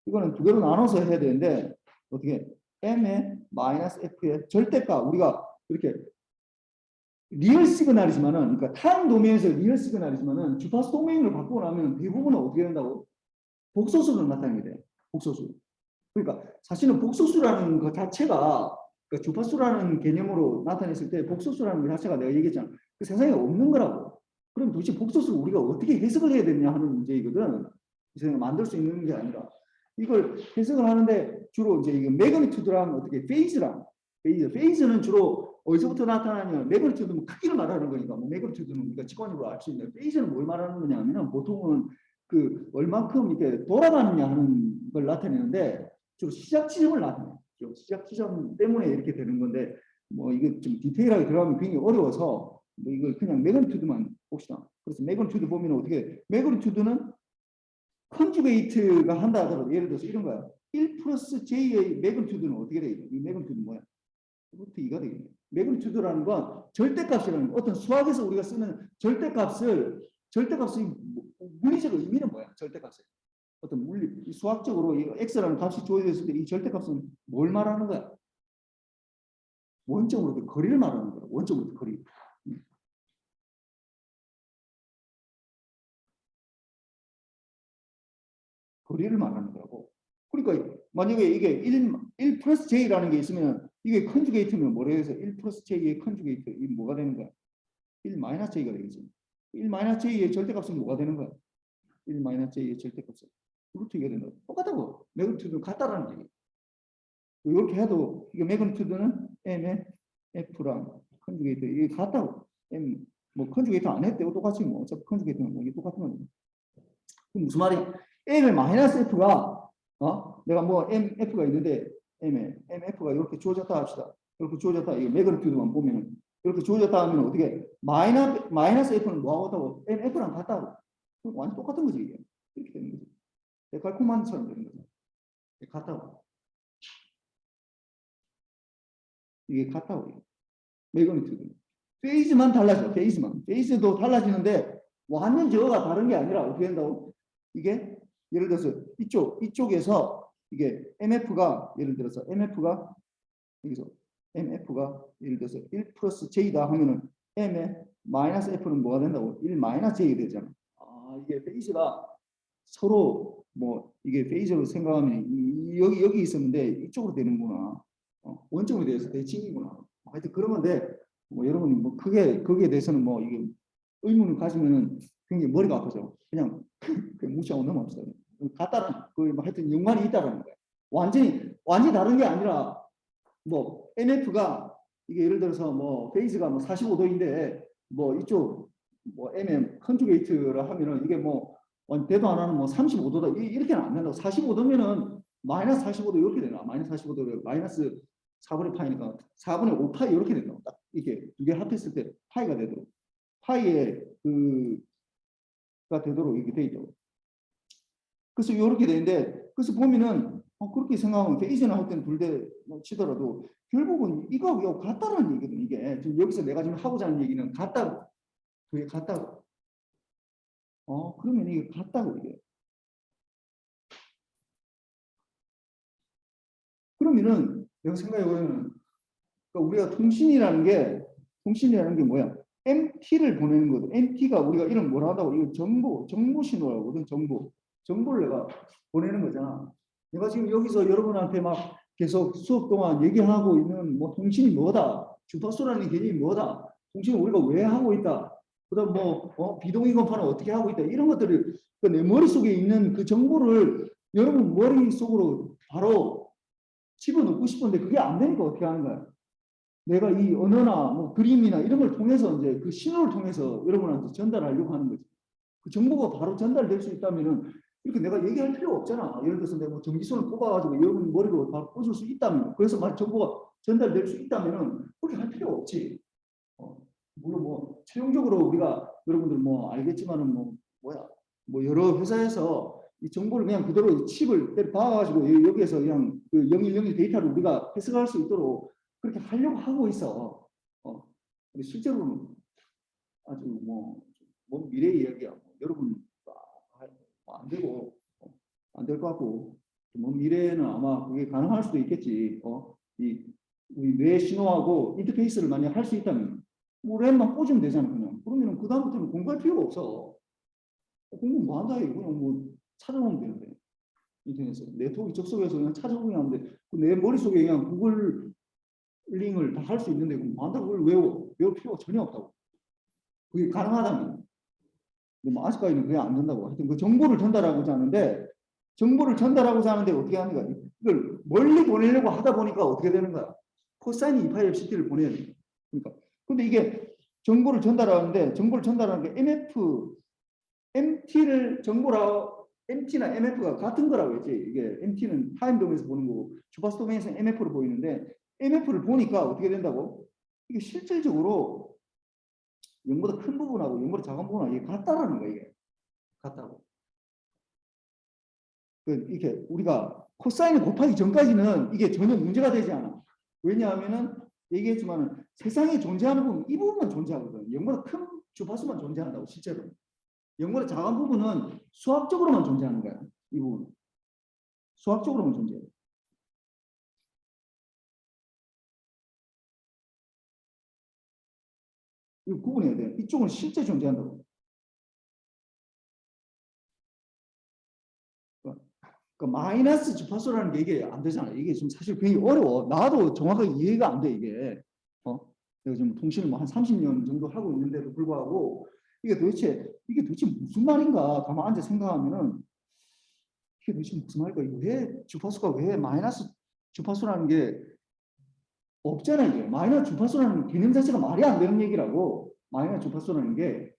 이거는 두 개로 나눠서 해야 되는데 어떻게 M의 마이너스 F의 절대값, 우리가 이렇게 리얼 시그널이지만은, 그러니까 타임 도메인에서 리얼 시그널이지만은 주파수 도메인을 바꾸고 나면 대부분은 어떻게 된다고? 복소수로 나타나게 돼. 복소수. 그러니까 사실은 복소수라는 것 자체가, 그러니까 주파수라는 개념으로 나타냈을 때 복소수라는 것 자체가 내가 얘기했잖아. 그 세상에 없는 거라고. 그럼 도대체 복소수를 우리가 어떻게 해석을 해야 되냐 하는 문제이거든. 이 세상에 만들 수 있는 게 아니라. 이걸 해석을 하는데 주로 이제 이거 매그니튜드랑 어떻게 페이즈는 주로 어디서부터 나타나냐? 매그니튜드는 크기를 말하는 거니까. 뭐 매그니튜드는 우리가 직관적으로 알 수 있는데, 페이즈는 뭘 말하는 거냐면은 보통은 그 얼만큼 이렇게 돌아가느냐 하는 걸 나타내는데 주로 시작 지점을 나타내요. 시작 지점 때문에 이렇게 되는 건데 뭐 이거 좀 디테일하게 들어가면 굉장히 어려워서 뭐 이걸 그냥 매그니튜드만 봅시다. 그래서 매그니튜드 보면 어떻게, 매그니튜드는 컨주게이트가 한다 하더라도 예를 들어서 이런 거야. 1 플러스 J의 매그니튜드는 어떻게 돼? 이 매그니튜드는 뭐야? 루트 2가 되겠네. 매그니튜드라는 건 절대값이라는, 어떤 수학에서 우리가 쓰는 절대값이 물리적 의미는 뭐야? 절대값이 어떤 수학적으로 이 x라는 값이 주어졌을 때 이 절대값은 뭘 말하는 거야? 원점으로부터 거리를 말하는 거야. 원점으로부터 거리. 거리를 말하는 거라고. 그러니까 만약에 이게 1 플러스 j라는 게 있으면 이게 컨주게이트면 뭐라 해서 1 플러스 j의 컨주게이트, 이 뭐가 되는 거야? 1 마이너스 j가 되겠지. 1 마이너스 j의 절대값은 뭐가 되는 거야? 1 마이너스 j의 절대값은 루트 2가 된다. 똑같다고. 매그니튜드는 같다라는 얘기. 이렇게 해도 이게 매그니튜드는 m의 f랑 컨주게이트 이게 같다고. m 뭐 컨주게이트 안 했대고 똑같이 뭐 어차피 컨주게이트는 뭐 이게 똑같은 거지. 그럼 무슨 말이? m의 마이너스 f가 내가 뭐 mf가 있는데 mf가 이렇게 주어졌다 합시다. 이렇게 주어졌다. 이거 매그니튜드만 보면은 이렇게 주어졌다 하면 어떻게 마이너스 f는 뭐하고 같다고? mf랑 같다고. 완전 똑같은 거지 이게. 이렇게 되는 거지. 데칼코만드처럼 되는 거죠. 같다고. 이게 같다고. 매그니튜드. 페이즈만 달라져. 페이즈도 달라지는데 완전 저거가 다른 게 아니라 어떻게 된다고? 이게 예를 들어서 이쪽에서 이게 MF가 예를 들어서 MF가 여기서 MF가 예를 들어서 1 플러스 J다 하면은 M의 마이너스 F는 뭐가 된다고? 1 마이너스 J가 되잖아. 이게 페이즈가 서로 뭐 이게 페이즈로 생각하면 여기 있었는데 이쪽으로 되는구나. 원점에 대해서 대칭이구나. 하여튼 그런 건데 뭐 여러분이 뭐 크게 거기에 대해서는 뭐 이게 의문을 가지면은 굉장히 머리가 아프죠. 그냥 무시하고 넘어갑시다. 같다는 뭐 하여튼 연관이 있다라는 거예요. 완전히 다른 게 아니라 뭐 MF가 이게 예를 들어서 뭐 페이즈가 뭐 45도인데 뭐 이쪽 뭐 MM 컨주게이트를 하면은 이게 뭐 대도 안 하는 뭐 35도다 이렇게는 안 된다고. 45도면은 마이너스 45도 이렇게 되나. 마이너스 45도를 마이너스 4분의 파이니까 4분의 5파이 이렇게 된다고. 딱 이게 두 개 합했을 때 파이가 되도록 파이의 그가 되도록 이렇게 돼 있죠. 그래서 이렇게 되는데 그래서 보면은 그렇게 생각하면 페이즈나 할 때는 둘 다 치더라도 결국은 이거 같다라는 얘기거든. 이게 지금 여기서 내가 지금 하고자 하는 얘기는 같다고. 그게 같다고. 그러면 이게 같다고 이게. 그러면은 내가 생각해보면 그러니까 우리가 통신이라는 게 뭐야? MT를 보내는 거든. MT가 우리가 이런 뭐라 하다고 이거 정보 신호라거든. 정보를 내가 보내는 거잖아. 내가 지금 여기서 여러분한테 막 계속 수업 동안 얘기하고 있는 뭐 통신이 뭐다. 주파수라는 개념이 뭐다. 통신을 우리가 왜 하고 있다. 그다음 뭐 비동의 건파는 어떻게 하고 있다. 이런 것들을 내 머릿속에 있는 그 정보를 여러분 머릿속으로 바로 집어넣고 싶은데 그게 안 되니까 어떻게 하는 거야? 내가 이 언어나 뭐 그림이나 이런 걸 통해서 이제 그 신호를 통해서 여러분한테 전달하려고 하는 거지. 그 정보가 바로 전달될 수 있다면은 이렇게 내가 얘기할 필요 없잖아. 예를 들어서 내가 뭐 전기선을 꼽아가지고 여러분 머리로 바로 꽂을 수 있다면, 그래서 막 정보가 전달될 수 있다면은 그렇게 할 필요 없지. 물론 뭐 최종적으로 우리가 여러분들 뭐 알겠지만은 뭐 여러 회사에서 이 정보를 그냥 그대로 칩을 박아가지고 여기에서 그냥 그 0101 데이터를 우리가 해석할 수 있도록 그렇게 하려고 하고 있어. 근데 실제로는 아주 먼 미래 이야기야. 여러분 안 되고 안 될 것 같고 먼 미래에는 아마 그게 가능할 수도 있겠지. 우리 뇌 신호하고 인터페이스를 만약 할 수 있다면 램만 꽂으면 되잖아. 그냥 그러면 그 다음부터는 공부할 필요가 없어. 공부 뭐 한다 이거 그냥 뭐 찾아보면 되는데 인터넷에서 네트워크 접속해서 그냥 찾아보면 하는데 내 머릿속에 그냥 구글 링을 다 할 수 있는데 뭐 한다고 그걸 외울 필요가 전혀 없다고. 그게 가능하다면. 뭐 아직까지는 그게 안 된다고. 하여튼 그 정보를 전달하고자 하는데 어떻게 하는 거야? 이걸 멀리 보내려고 하다 보니까 어떻게 되는 거야? 코사인 2파이 FCT를 보내야 돼. 그러니까 근데 이게 정보를 전달하는 게 MT를 MT나 MF가 같은 거라고 했지. 이게 MT는 타임 도메인에서 보는 거고 주파수 도메인에서 MF로 보이는데 MF를 보니까 어떻게 된다고? 이게 실질적으로 0보다 큰 부분하고 0보다 작은 부분하고 이게 같다라는 거예요. 이게 같다고. 이렇게 우리가 코사인을 곱하기 전까지는 이게 전혀 문제가 되지 않아. 왜냐하면은 얘기했지만 세상에 존재하는 부분 이 부분만 존재하거든. 0보다 큰 주파수만 존재한다고 실제로. 0보다 작은 부분은 수학적으로만 존재하는 거야. 이 부분. 수학적으로만 존재해. 이거 구분해야 돼. 이쪽은 실제 존재한다고. 그러니까 마이너스 주파수라는 게 이게 안 되잖아. 이게 좀 사실 굉장히 어려워. 나도 정확하게 이해가 안 돼, 이게. 내가 지금 통신을 뭐 한 30년 정도 하고 있는데도 불구하고 이게 도대체 무슨 말인가 가만 앉아 생각하면은 이게 도대체 무슨 말일까? 왜 주파수가 왜 마이너스 주파수라는 게 없잖아. 이게 마이너스 주파수라는 개념 자체가 말이 안 되는 얘기라고. 마이너스 주파수라는 게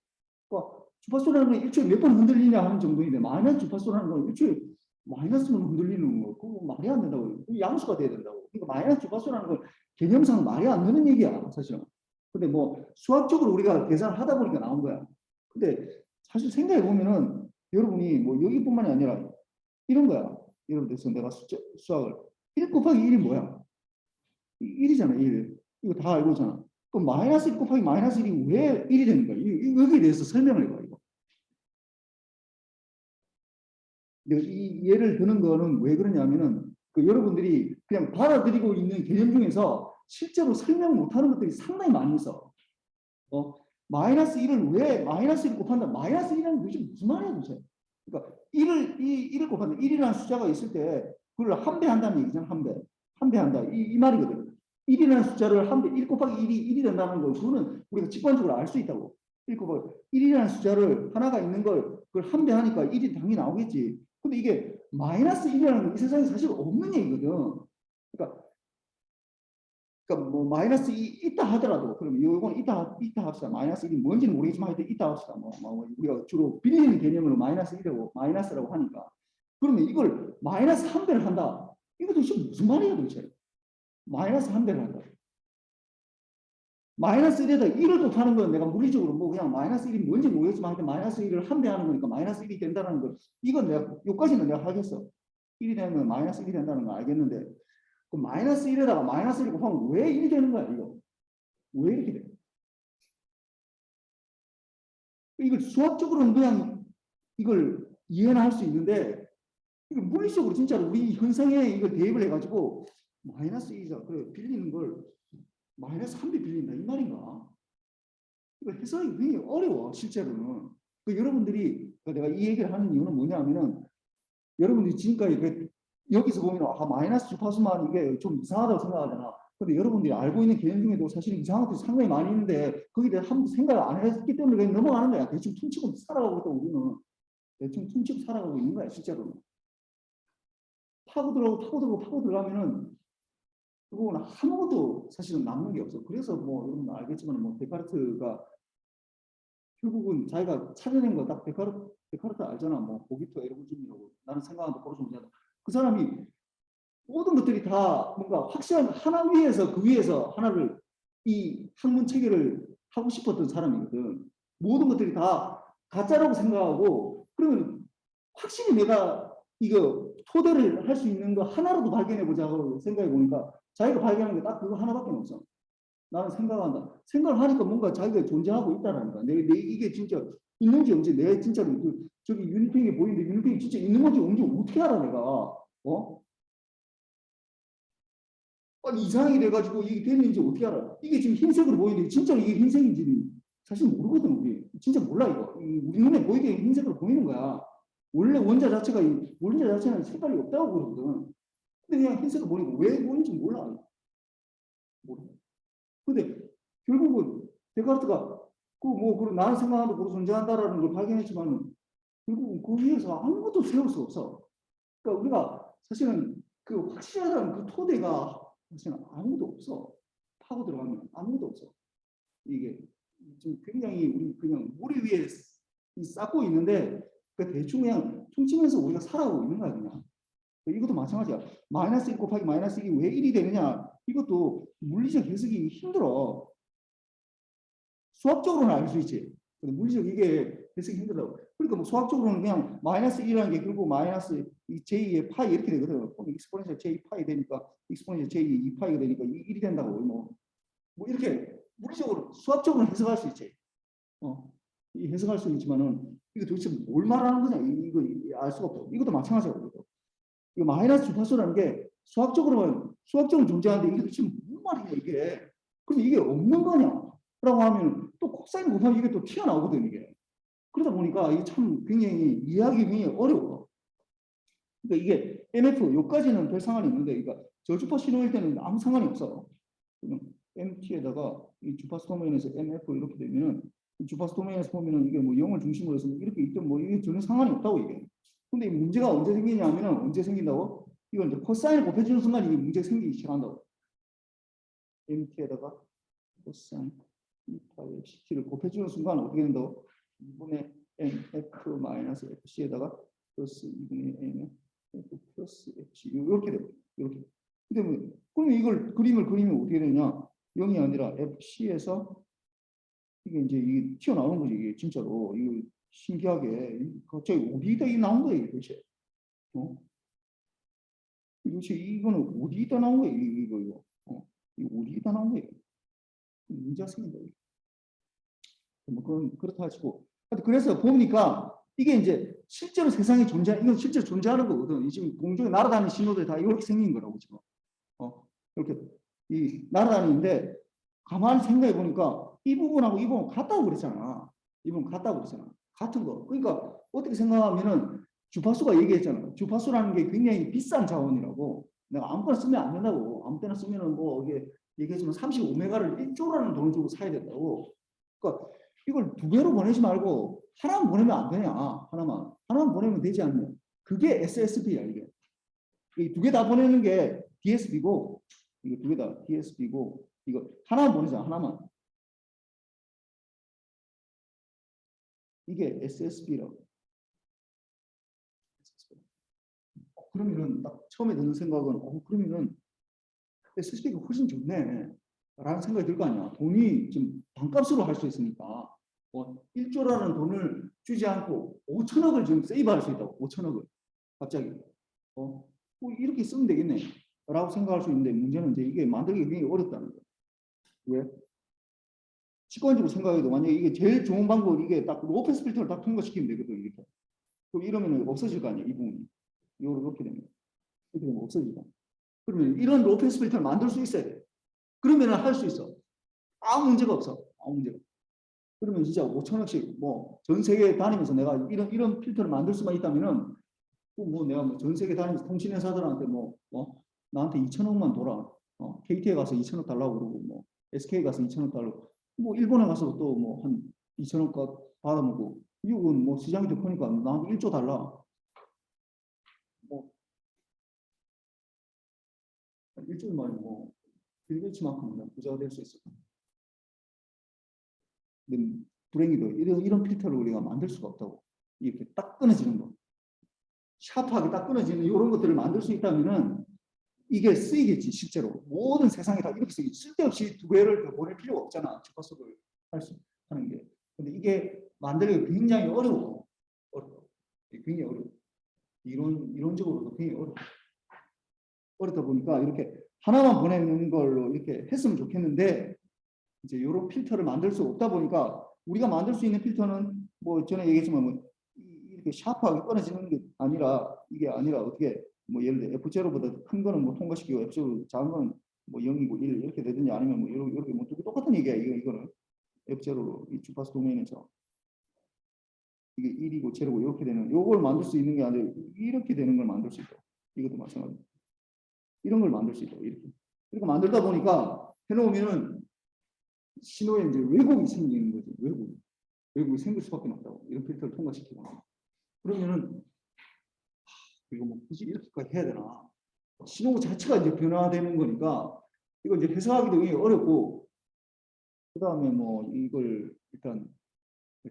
그러니까 주파수라는 건 일초에 몇 번 흔들리냐 하는 정도인데 마이너스 주파수라는 건 일초에 마이너스만 흔들리는 거 그거 말이 안 된다고. 양수가 돼야 된다고. 그러니까 마이너스 주파수라는 건 개념상 말이 안 되는 얘기야 사실은. 근데 뭐 수학적으로 우리가 계산을 하다 보니까 나온 거야. 근데 사실 생각해 보면은 여러분이 뭐 여기뿐만이 아니라 이런 거야. 예를 들어서 내가 수학을 1 곱하기 1이 뭐야? 1이잖아. 1. 이거 다 알고 있잖아. 그럼 마이너스 1 곱하기 마이너스 1이 왜 1이 되는 거야? 여기에 대해서 설명을 해봐. 이거. 이 예를 드는 거는 왜 그러냐면은 여러분들이 그냥 받아들이고 있는 개념 중에서 실제로 설명 못하는 것들이 상당히 많이 있어. 마이너스 1을 왜 마이너스 1을 곱한다? 마이너스 1이라는 도대체 무슨 말이야 도대체? 그러니까 1을 곱한다. 1이라는 숫자가 있을 때 그걸 한 배 한다는 얘기잖아. 한 배. 함대한다. 이 말이거든. 1이라는 숫자를 함대, 1 곱하기 1이 된다는 거, 그거는 우리가 직관적으로 알 수 있다고. 1 곱하기 1이라는 숫자를 하나가 있는 걸 그걸 함대하니까 1이 당연히 나오겠지. 근데 이게 마이너스 1이라는 건 이 세상에 사실 없는 얘기거든. 그러니까 뭐 마이너스 2 있다 하더라도 그러면 이건 있다 합시다. 마이너스 1이 뭔지는 모르겠지만 하여튼 있다 합시다. 뭐 우리가 주로 빌리는 개념으로 마이너스 1이라고 마이너스라고 하니까 그러면 이걸 마이너스 한 배를 한다. 이거 도대체 무슨 말이야 도대체? 마이너스 한 배를 한다. 마이너스 1에다 1을 곱하는 건 내가 물리적으로 뭐 그냥 마이너스 1이 뭔지 모르겠지만 하여튼 마이너스 1을 한 배 하는 거니까 마이너스 1이 된다는 거 이건 내가 여기까지는 내가 하겠어. 1이 되면 마이너스 1이 된다는 거 알겠는데 그 마이너스 1에다가 마이너스 1을 곱하면 왜 1이 되는 거야 이거? 왜 이렇게 돼? 이걸 수학적으로는 그냥 이걸 이해는 할 수 있는데 이걸 물리적으로 진짜로 우리 현상에 이걸 대입을 해가지고 마이너스 2자 그래 빌리는 걸 마이너스 3배 빌린다 이 말인가? 이거 해석이 굉장히 어려워 실제로는. 여러분들이 내가 이 얘기를 하는 이유는 뭐냐면은 여러분들이 지금까지 여기서 보면 마이너스 주파수만 이게 좀 이상하다고 생각하잖아. 근데 여러분들이 알고 있는 개념 중에도 사실 이상한 것도 상당히 많이 있는데 거기에 대해 한 생각을 안 했기 때문에 그냥 넘어가는 거야. 대충 퉁치고 살아가고 있다 우리는. 대충 퉁치고 살아가고 있는 거야 실제로는. 파고 들어가면은 그거는 아무것도 사실은 남는 게 없어. 그래서 뭐 여러분 알겠지만 뭐 데카르트가 결국은 자기가 찾아낸 거 딱 데카르트 알잖아. 뭐 고기토 에르고즘이라고 나는 생각한다 고르 존재한다. 그 사람이 모든 것들이 다 뭔가 확실한 하나 위에서 그 위에서 하나를 이 학문 체계를 하고 싶었던 사람이거든. 모든 것들이 다 가짜라고 생각하고 그러면 확실히 내가 이거 토대를 할 수 있는 거 하나라도 발견해 보자고 생각해 보니까 자기가 발견한 게 딱 그거 하나밖에 없어. 나는 생각한다. 생각을 하니까 뭔가 자기가 존재하고 있다라니까. 내 이게 진짜 있는지 없는지 내 진짜로 저기 유니핑이 보이는데 유니핑이 진짜 있는 건지 없는지 어떻게 알아 내가. 어? 아니 이상하게 돼가지고 이게 됐는지 어떻게 알아? 이게 지금 흰색으로 보이는데 진짜로 이게 흰색인지 사실 모르거든 우리. 진짜 몰라 이거. 우리 눈에 보이게 흰색으로 보이는 거야. 원래 원자 자체는 색깔이 없다고 그러거든. 근데 그냥 흰색을 보니까 왜 보이는지 몰라. 모르. 근데 결국은 데카르트가 그럼 나는 생각하는 거로 존재한다라는 걸 발견했지만 결국은 그 위에서 아무것도 세울 수 없어. 그러니까 우리가 사실은 그 확실하다는 그 토대가 사실은 아무도 없어. 파고 들어가면 아무도 없어. 이게 좀 굉장히 우리 그냥 머리 위에 쌓고 있는데 그 대충 그냥 퉁치면서 우리가 살아가고 있는 거야 그냥. 이것도 마찬가지야. 마이너스 1 곱하기 마이너스 1이 왜 1이 되느냐. 이것도 물리적 해석이 힘들어. 수학적으로는 알 수 있지. 근데 물리적 이게 해석이 힘들다고. 그러니까 뭐 수학적으로는 그냥 마이너스 1이라는 게 결국 마이너스 j 의 파이 이렇게 되거든. 익스포넨셜 j 파이 되니까 익스포넨셜 j 2파이가 되니까 1이 된다고. 뭐 이렇게 물리적으로 수학적으로 해석할 수 있지. 이 해석할 수 있지만은 이거 도대체 뭘 말하는 거냐 이거 알 수가 없어. 이것도 마찬가지고. 이거 마이너스 주파수라는 게 수학적으로 존재하는데 이게 도대체 무슨 말이야 이게? 그럼 이게 없는 거냐? 라고 하면 또 코사인 곱하면 이게 또 튀어나오거든 이게. 그러다 보니까 이게 참 굉장히 이해하기 어려워. 그러니까 이게 MF 여기까지는 별 상관이 없는데 그러니까 저주파 신호일 때는 아무 상관이 없어. MT에다가 이 주파수 도메인에서 MF 이렇게 되면은 주파수 도메인에서 보면은 이게 뭐 0을 중심으로 해서 이렇게 있든 뭐 이게 전혀 상관이 없다고 이게. 근데 이 문제가 언제 생기냐면은 언제 생긴다고? 이건 이제 코사인을 곱해주는 순간 이게 문제가 생기기 시작한다고. MT에다가 코사인 2파이 FC를 곱해주는 순간 어떻게 된다고? 2분의 MF-FC에다가 플러스 2분의 MF 플러스 FC 이렇게 돼요. 이렇게. 근데 뭐 그러면 이걸 그림을 그리면 어떻게 되냐? 0이 아니라 FC에서 이게 이제 이게 튀어나오는 거지 이게 진짜로 이거 신기하게 갑자기 어디다 이 나온 거예요 도대체? 도대체 이거는 어디다 나온 거예요 이거 이거 어디다 나온 거예요? 문제가 생긴다. 뭐 그렇다 치고 그래서 보니까 이게 이제 실제로 세상에 이건 실제로 존재하는 거거든. 지금 공중에 날아다니는 신호들이 다 이렇게 생긴 거라고 지금. 이렇게 이 날아다니는데 가만히 생각해 보니까 이 부분하고 이 부분 같다고 그랬잖아. 이 부분 같다고 그랬잖아. 같은 거. 그러니까 어떻게 생각하면은 주파수가 얘기했잖아. 주파수라는 게 굉장히 비싼 자원이라고. 내가 아무거나 쓰면 안 된다고. 아무 때나 쓰면은 뭐 이게 얘기했지만 35메가를 1조라는 돈을 주고 사야 된다고. 그러니까 이걸 두 개로 보내지 말고 하나만 보내면 안 되냐? 하나만 보내면 되지 않냐? 그게 SSB야 이게. 이 두 개 다 보내는 게 DSB고 이거 두 개 다 DSB고 이거 하나만 보내자 하나만. 이게 SSB라고. 그러면은 딱 처음에 드는 생각은 그러면은 SSB가 훨씬 좋네 라는 생각이 들 거 아니야. 돈이 지금 반값으로 할 수 있으니까 1조라는 돈을 주지 않고 5천억을 지금 세이브할 수 있다고. 5천억을 갑자기 이렇게 쓰면 되겠네 라고 생각할 수 있는데, 문제는 이제 이게 만들기 굉장히 어렵다는 거야. 왜? 직관적으로 생각해도 만약에 이게 제일 좋은 방법은 이게 딱 로페스 필터를 딱 통과시키면 되거든. 이렇게. 그럼 이러면 없어질 거 아니야, 이 부분이. 이렇게 되면. 이렇게 되면 없어지잖아. 그러면 이런 로페스 필터를 만들 수 있어야 돼. 그러면 할 수 있어. 아무 문제가 없어. 아무 문제가. 그러면 진짜 5천억씩 뭐 전 세계 다니면서 내가 이런 필터를 만들 수만 있다면은 뭐 내가 뭐 전 세계 다니면서 통신회사들한테 나한테 2천억만 돌아. KT에 가서 2천억 달라고 그러고 뭐 SK 가서 2천억 달라고. 뭐 일본에 가서 또 뭐 한 2천억 받아먹고, 미국은 뭐 시장이 더 크니까 나한테 1조 달라. 뭐 1조만 뭐 빌게이츠만큼 부자가 될 수 있을 거야. 근데 불행히도 이런 필터를 우리가 만들 수가 없다고. 이렇게 딱 끊어지는 거. 샤프하게 딱 끊어지는 이런 것들을 만들 수 있다면은 이게 쓰이겠지. 실제로 모든 세상에 다 이렇게 쓰이겠지. 쓸데없이 두 개를 더 보낼 필요가 없잖아. 주파수를 할 수 하는 게. 근데 이게 만들기가 굉장히 어려워. 굉장히 어려워. 이론적으로도 굉장히 어려워. 어렵다 보니까 이렇게 하나만 보내는 걸로 이렇게 했으면 좋겠는데, 이제 이런 필터를 만들 수 없다 보니까 우리가 만들 수 있는 필터는 뭐 전에 얘기했지만 뭐 이렇게 샤프하게 끊어지는 게 아니라, 이게 아니라 어떻게 뭐 예를 들어 F0보다 큰 거는 뭐 통과시키고 F0 작은 거는 뭐 0이고 1 이렇게 되든지, 아니면 뭐 이렇게 뭐 똑같은 얘기야. 이거는 F0로 이 주파수 도메인에서 이게 1이고 0이고 이렇게 되는, 요걸 만들 수 있는 게 아니라 이렇게 되는 걸 만들 수 있다. 이것도 마찬가지. 이런 걸 만들 수 있다. 이렇게 만들다 보니까 해놓으면은 신호에 이제 왜곡이 생기는 거지. 왜곡이 생길 수밖에 없다고. 이런 필터를 통과시키고. 그러면은 이거 뭐 굳이 이렇게까지 해야 되나? 신호 자체가 이제 변화되는 거니까 이거 이제 해석하기도 굉장히 어렵고, 그 다음에 뭐 이걸 일단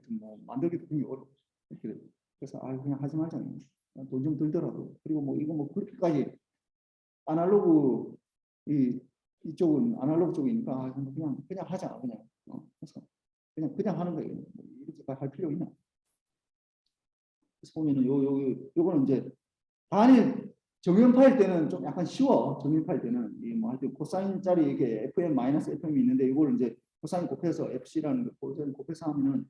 뭐 만들기도 굉장히 어렵고, 이렇게. 그래서 그냥 하지 말자. 돈 좀 들더라도. 그리고 뭐 이거 뭐 그렇게까지 아날로그 이쪽은 아날로그 쪽이니까 그냥 하자. 그래서 그냥 하는 거예요. 뭐 이렇게 할 필요 있나? 그래서 보면은 요거는 이제 단일 정연파일 때는 좀 약간 쉬워. 정연파일 때는 뭐 하여튼 코사인짜리 이게 FM 마이너스 FM이 있는데, 이걸 이제 코사인 곱해서 FC라는 거 코사인 곱해서 하면은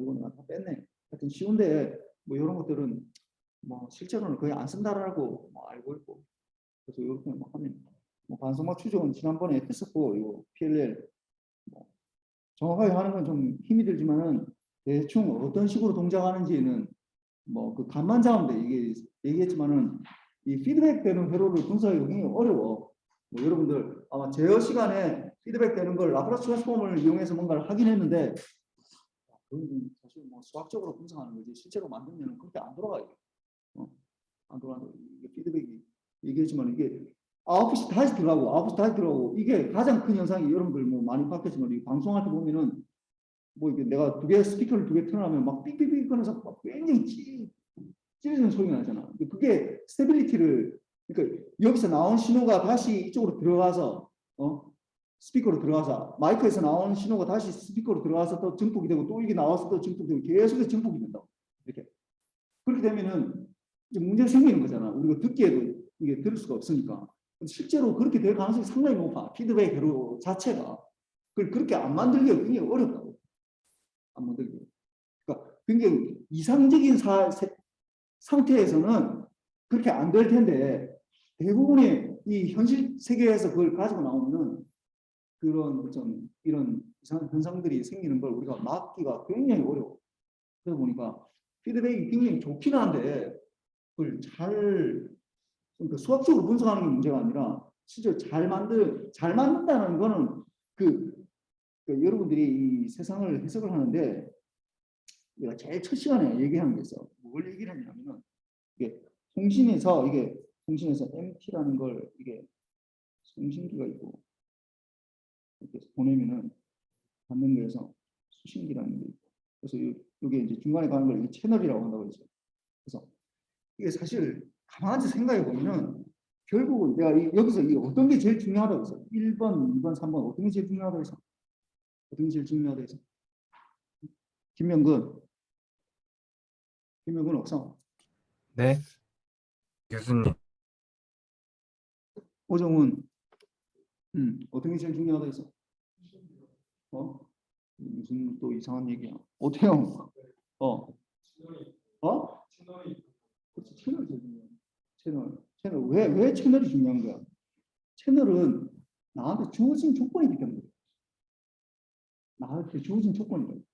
이거 내가 다 뺐네. 하여튼 쉬운데 뭐 이런 것들은 뭐 실제로는 거의 안 쓴다라고 뭐 알고 있고, 그래서 이렇게 뭐 하면 뭐 반성막 추적은 지난번에 했었고, 이거 PLL 뭐 정확하게 하는 건 좀 힘이 들지만은 대충 어떤 식으로 동작하는지는 뭐 그 감만 잡으면 돼. 이게 얘기했지만은 이 피드백 되는 회로를 분석하기 굉장히 어려워. 뭐 여러분들 아마 제어 시간에 피드백 되는 걸 라프라스 트랜스폼을 이용해서 뭔가를 하긴 했는데, 그건 사실 뭐 수학적으로 분석하는 거지 실제로 만들면 그렇게 안 돌아가요. 안 돌아가요. 이게 피드백이 얘기했지만 이게 아웃풋이 다시 들어가고 이게 가장 큰 현상이, 여러분들 뭐 많이 봤겠지만 이 방송할 때 보면은 뭐 이게 내가 스피커를 두 개 틀어놓으면 막 삑삑삑 거려서 막 굉장히 찌르는 소리가 나잖아. 그게 스테빌리티를, 그러니까 여기서 나온 신호가 다시 이쪽으로 들어가서 스피커로 들어가서, 마이크에서 나온 신호가 다시 스피커로 들어가서 또 증폭이 되고, 또 이게 나와서 또 증폭이 되고, 계속해서 증폭이 된다고. 이렇게. 그렇게 되면은 이제 문제가 생기는 거잖아. 우리가 듣기에도 이게 들을 수가 없으니까. 실제로 그렇게 될 가능성이 상당히 높아. 피드백 회로 자체가. 그걸 그렇게 안 만들기가 굉장히 어렵다고. 안 만들기. 그러니까 굉장히 이상적인 상태에서는 그렇게 안 될 텐데, 대부분의 이 현실 세계에서 그걸 가지고 나오면은 그런 좀 이런 이상한 현상들이 생기는 걸 우리가 막기가 굉장히 어려워. 그러다 보니까 피드백이 굉장히 좋긴 한데 그걸 잘 그러니까 수학적으로 분석하는 게 문제가 아니라 실제 잘 만든다는 거는 그 여러분들이 이 세상을 해석을 하는데 내가 제일 첫 시간에 얘기한 게 있어. 뭘 얘기를 했냐면은 이게 통신에서 MT라는 걸 이게 송신기가 있고 이렇게 보내면은 받는 거에서 수신기라는 게 있고 그래서 이게 이제 중간에 가는 걸 채널이라고 한다고 했죠. 그래서 이게 사실 가만히 생각해 보면은 결국은 내가 여기서 이 어떤 게 제일 중요하다고 했어? 1번, 2번, 3번 어떤 게 제일 중요하다고 했어? 어떤 게 제일 중요하다고 했어? 김명근 없어. 네, 교수님. 오정훈 어떤 게 제일 중요하다고 했어? 무슨 또 이상한 얘기야. 오태영 어? 어? 그렇지 채널이 제일 중요해. 채널 왜 채널이 중요한 거야? 채널은 나한테 주어진 조건이기 때문에 나한테 주어진 조건이라고.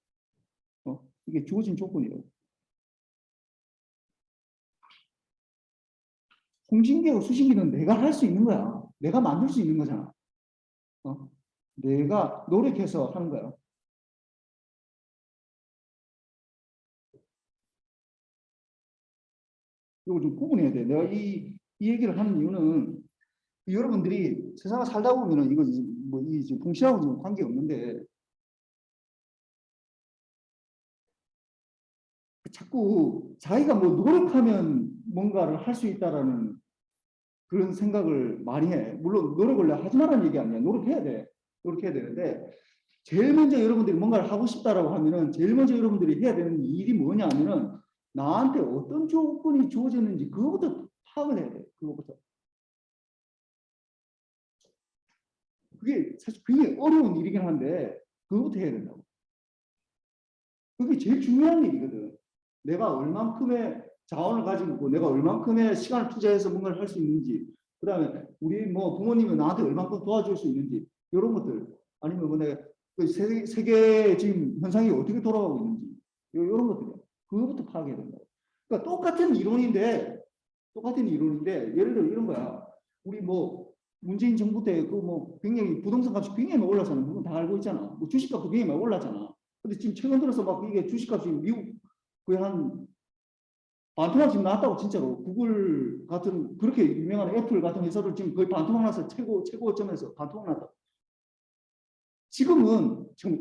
이게 주어진 조건이라고. 통신기하고 수신기는 내가 할 수 있는 거야. 내가 만들 수 있는 거잖아. 내가 노력해서 하는 거야. 이걸 좀 구분해야 돼. 내가 이 얘기를 하는 이유는 여러분들이 세상을 살다 보면은 이거 뭐이 통신하고 지금 관계 없는데 자꾸 자기가 뭐 노력하면 뭔가를 할 수 있다라는 그런 생각을 많이 해. 물론 노력을 하지 말라는 얘기 아니야. 노력해야 돼. 노력해야 되는데 제일 먼저 여러분들이 뭔가를 하고 싶다라고 하면은 제일 먼저 여러분들이 해야 되는 일이 뭐냐 하면은 나한테 어떤 조건이 주어졌는지 그거부터 파악을 해야 돼. 그거부터. 그게 사실 굉장히 어려운 일이긴 한데 그거부터 해야 된다고. 그게 제일 중요한 일이거든. 내가 얼만큼의 자원을 가지고 있고 내가 얼만큼의 시간을 투자해서 뭔가를 할 수 있는지 그 다음에 우리 뭐 부모님이 나한테 얼만큼 도와줄 수 있는지 이런 것들 아니면 뭐 내가 그 세계 지금 현상이 어떻게 돌아가고 있는지 이런 것들이야. 그거부터 파악해야 된다. 그러니까 똑같은 이론인데 예를 들어 이런 거야. 우리 뭐 문재인 정부 때 그 뭐 굉장히 부동산 값이 굉장히 많이 올랐잖아. 그건 다 알고 있잖아. 뭐 주식값도 굉장히 많이 올랐잖아. 근데 지금 최근 들어서 막 이게 주식값이 미국 거의 한 반토막 지금 나왔다고 진짜로. 구글 같은 그렇게 유명한 애플 같은 회사들 지금 거의 반토막 나서 최고점에서 반토막 났다. 지금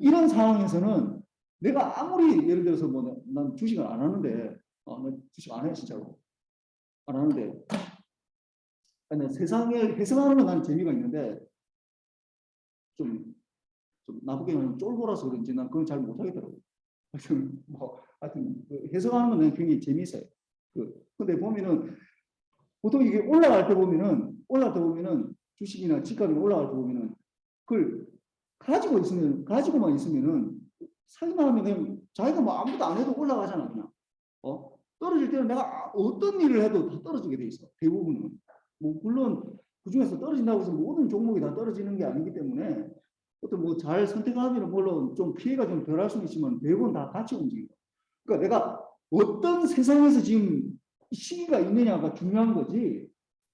이런 상황에서는 내가 아무리 예를 들어서 뭐 난 주식을 안 하는데 난 주식 안 해 진짜로 안 하는데 아니, 세상을 해석하는 건 난 재미가 있는데 좀 나쁘게 말하면 쫄보라서 그런지 난 그건 잘 못하겠더라고. 하여튼 해석하는 건 굉장히 재미있어요. 근데 보면은 보통 이게 올라갈 때 보면은 주식이나 집값이 올라갈 때 보면은 그걸 가지고만 있으면은 사기만 하면 그냥 자기가 뭐 아무것도 안 해도 올라가잖아 그냥. 떨어질 때는 내가 어떤 일을 해도 다 떨어지게 돼 있어. 대부분은. 뭐 물론 그 중에서 떨어진다고 해서 모든 종목이 다 떨어지는 게 아니기 때문에 어떤 뭐 잘 선택하면 물론 좀 피해가 좀 덜할 수는 있지만 대부분 다 같이 움직이고. 그러니까 내가 어떤 세상에서 지금 시기가 있느냐가 중요한 거지.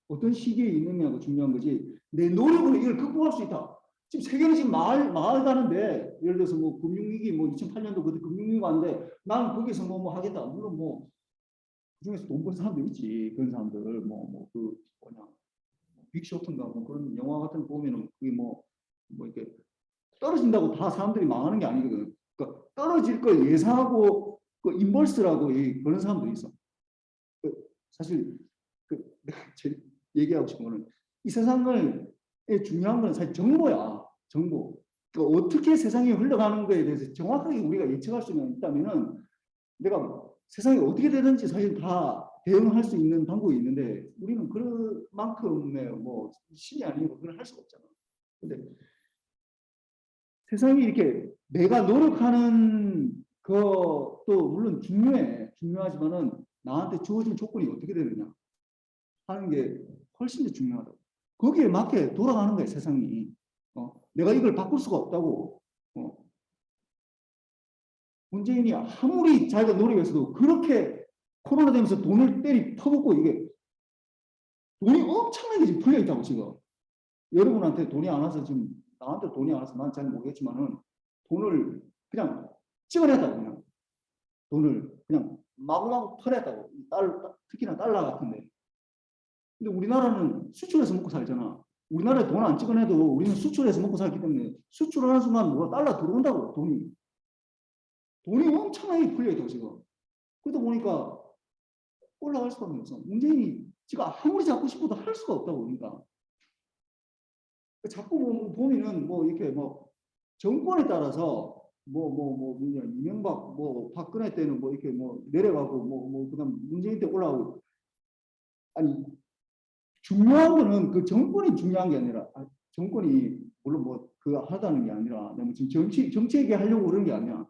어떤 시기에 있느냐가 중요한 거지. 내 노력으로 이걸 극복할 수 있다. 지금 세계는 지금 망가는데 예를 들어서 뭐 금융위기 뭐 2008년도 그때 금융위기가 왔는데 나는 거기서 뭐 하겠다. 물론 뭐 그중에서 돈 버는 사람도 있지. 그런 사람들 그 뭐냐 빅쇼트인가 뭐 그런 영화 같은 거 보면은 그게 뭐 이렇게 떨어진다고 다 사람들이 망하는 게 아니거든. 그러니까 떨어질 걸 예상하고 그 인버스라고 그런 사람도 있어. 사실 내가 제일 얘기하고 싶은 거는 이 세상을 중요한 건 사실 정보야. 정보. 그러니까 어떻게 세상이 흘러가는 거에 대해서 정확하게 우리가 예측할 수 있다면은 내가 세상이 어떻게 되든지 사실 다 대응할 수 있는 방법이 있는데 우리는 그런 만큼의 뭐 신이 아니고 그걸 할 수가 없잖아. 근데 세상이 이렇게 내가 노력하는 것도 물론 중요하지만은 나한테 주어진 조건이 어떻게 되느냐 하는 게 훨씬 더 중요하다고. 거기에 맞게 돌아가는 거야 세상이. 내가 이걸 바꿀 수가 없다고. 문재인이 아무리 자기가 노력했어도 그렇게 코로나 되면서 돈을 때리 퍼붓고 이게 돈이 엄청나게 지금 풀려 있다고 지금. 여러분한테 돈이 안 와서 지금 나한테 돈이 안 와서 난 잘 모르겠지만은 돈을 그냥 찍어냈다고 그냥 돈을 그냥 마구마구 털었다고 특히나 달러 같은데. 근데 우리나라는 수출해서 먹고 살잖아. 우리나라에 돈 안 찍어내도 우리는 수출해서 먹고 살기 때문에 수출하는 순간 뭐가 달러 들어온다고 돈이 엄청나게 풀려 있다고 지금. 그러다 보니까 올라갈 수밖에 없어. 문재인이 지금 아무리 잡고 싶어도 할 수가 없다고 그러니까. 자꾸 보면은 뭐 이렇게 뭐 정권에 따라서 이명박 박근혜 때는 뭐 이렇게 뭐 내려가고 그다음 문재인 때 올라가고 아니 중요한 거는 그 정권이 중요한 게 아니라 정권이 물론 뭐 그거 하다는 게 아니라 너무 지금 정치 얘기하려고 그런 게 아니야.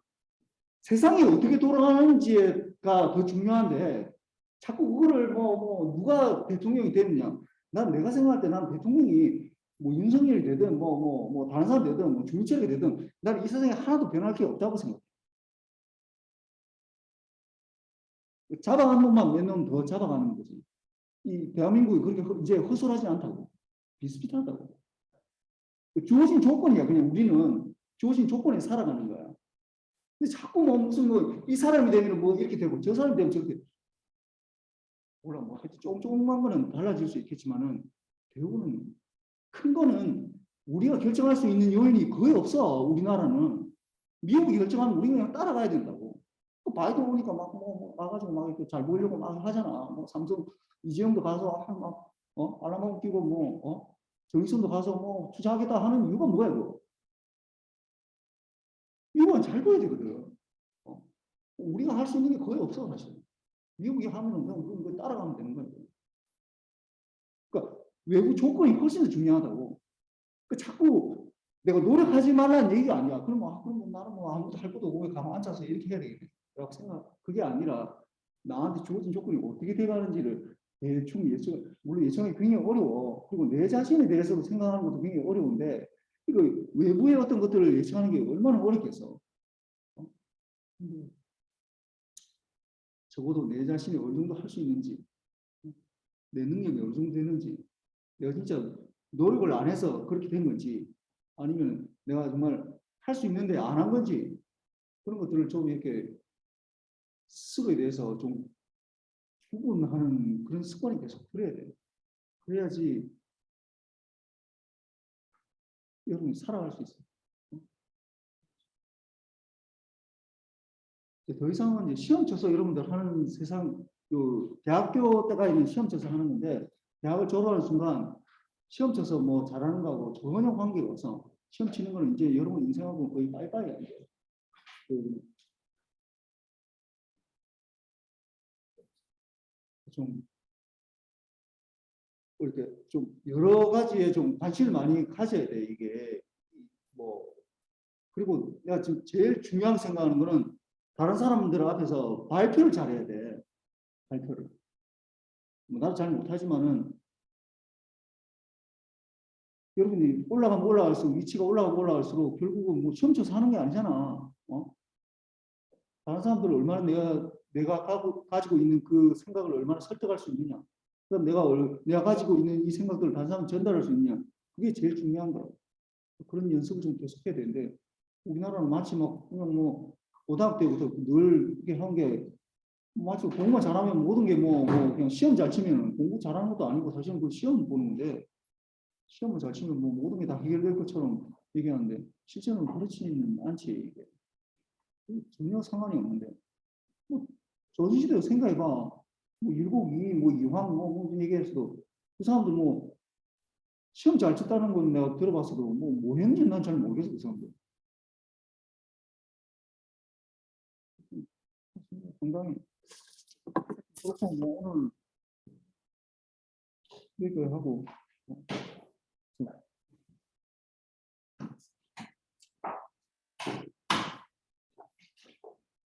세상이 어떻게 돌아가는지가 더 중요한데 자꾸 그거를 누가 대통령이 되느냐. 난 내가 생각할 때 난 대통령이 뭐 윤석열이 되든 다른 사람 되든 뭐 주민철이 되든 나는 이 세상에 하나도 변할 게 없다고 생각해. 잡아간 놈만 몇 놈 더 잡아가는 거지. 이 대한민국이 그렇게 이제 허술하지 않다고. 비슷비슷하다고. 주어진 조건이야. 그냥 우리는 주어진 조건에 살아가는 거야. 근데 자꾸 무슨 이 사람이 되면 뭐 이렇게 되고 저 사람이 되면 저렇게 몰라 뭐 하여튼 조금만 거는 달라질 수 있겠지만은 대부분은 큰 거는 우리가 결정할 수 있는 요인이 거의 없어. 우리나라는 미국이 결정하면 우리가 그냥 따라가야 된다고. 그 바이든 오니까 와가지고 막 이렇게 잘 보이려고 막 하잖아. 뭐 삼성 이재용도 가서 알라마고 끼고 정의선도 가서 투자하겠다 하는 이유가 뭐야 이거? 미국은 잘 보여야 되거든. 우리가 할 수 있는 게 거의 없어 사실. 미국이 하면은 그냥 따라가면 되는 거예요. 그러니까 외부 조건이 훨씬 더 중요하다고. 그 자꾸 내가 노력하지 말라는 얘기가 아니야. 그럼 나는 아무것도 할 것도 없고 가만 앉아서 이렇게 해야 되겠라고 생각. 그게 아니라 나한테 주어진 조건이 어떻게 돼가는지를 대충 물론 예측이 굉장히 어려워. 그리고 내 자신에 대해서도 생각하는 것도 굉장히 어려운데 이거 외부의 어떤 것들을 예측하는 게 얼마나 어렵겠어. 적어도 내 자신이 어느 정도 할 수 있는지, 내 능력이 어느 정도 되는지, 내가 진짜 노력을 안 해서 그렇게 된 건지, 아니면 내가 정말 할 수 있는데 안 한 건지, 그런 것들을 좀 이렇게 습에 대해서 좀 구분하는 그런 습관이 계속 그래야 돼. 그래야지 여러분이 살아갈 수 있어. 더 이상은 이제 시험 쳐서 여러분들 하는 세상, 대학교 때가 있는 시험 쳐서 하는 건데, 대학을 졸업하는 순간 시험 쳐서 뭐 잘하는 거하고 전혀 관계가 없어. 시험 치는 거는 이제 여러분 인생하고 거의 빠이빠이야. 좀 이렇게 좀 여러 가지에 좀 관심을 많이 가져야 돼 이게 뭐 그리고 내가 지금 제일 중요하게 생각하는 거는 다른 사람들 앞에서 발표를 잘해야 돼. 발표를 뭐 나도 잘 못하지만은 여러분이 올라가면 올라갈수록 위치가 올라가면 올라갈수록 결국은 뭐 시험 쳐서 하는 게 아니잖아. 다른 사람들을 얼마나 내가 가지고 있는 그 생각을 얼마나 설득할 수 있느냐. 그럼 내가 가지고 있는 이 생각들을 다른 사람 전달할 수 있느냐. 그게 제일 중요한 거야. 그런 연습을 좀 계속해야 되는데 우리나라는 마치 막 그냥 고등학교 때부터 늘 이렇게 한 게 마치 공부만 잘하면 모든 게 그냥 시험 잘 치면 공부 잘하는 것도 아니고 사실은 그 시험 보는 건데 시험을 잘 치면 모든 게 다 해결될 것처럼 얘기하는데 실제로는 그렇지는 않지 이게. 전혀 상관이 없는데 조선시대 생각해봐. 일곡이 이황 얘기했어도 그 사람들 시험 잘 쳤다는 건 내가 들어봤어도 뭐 했는지 난 잘 모르겠어 그 사람들. 상당히 그렇고 오늘 얘기하고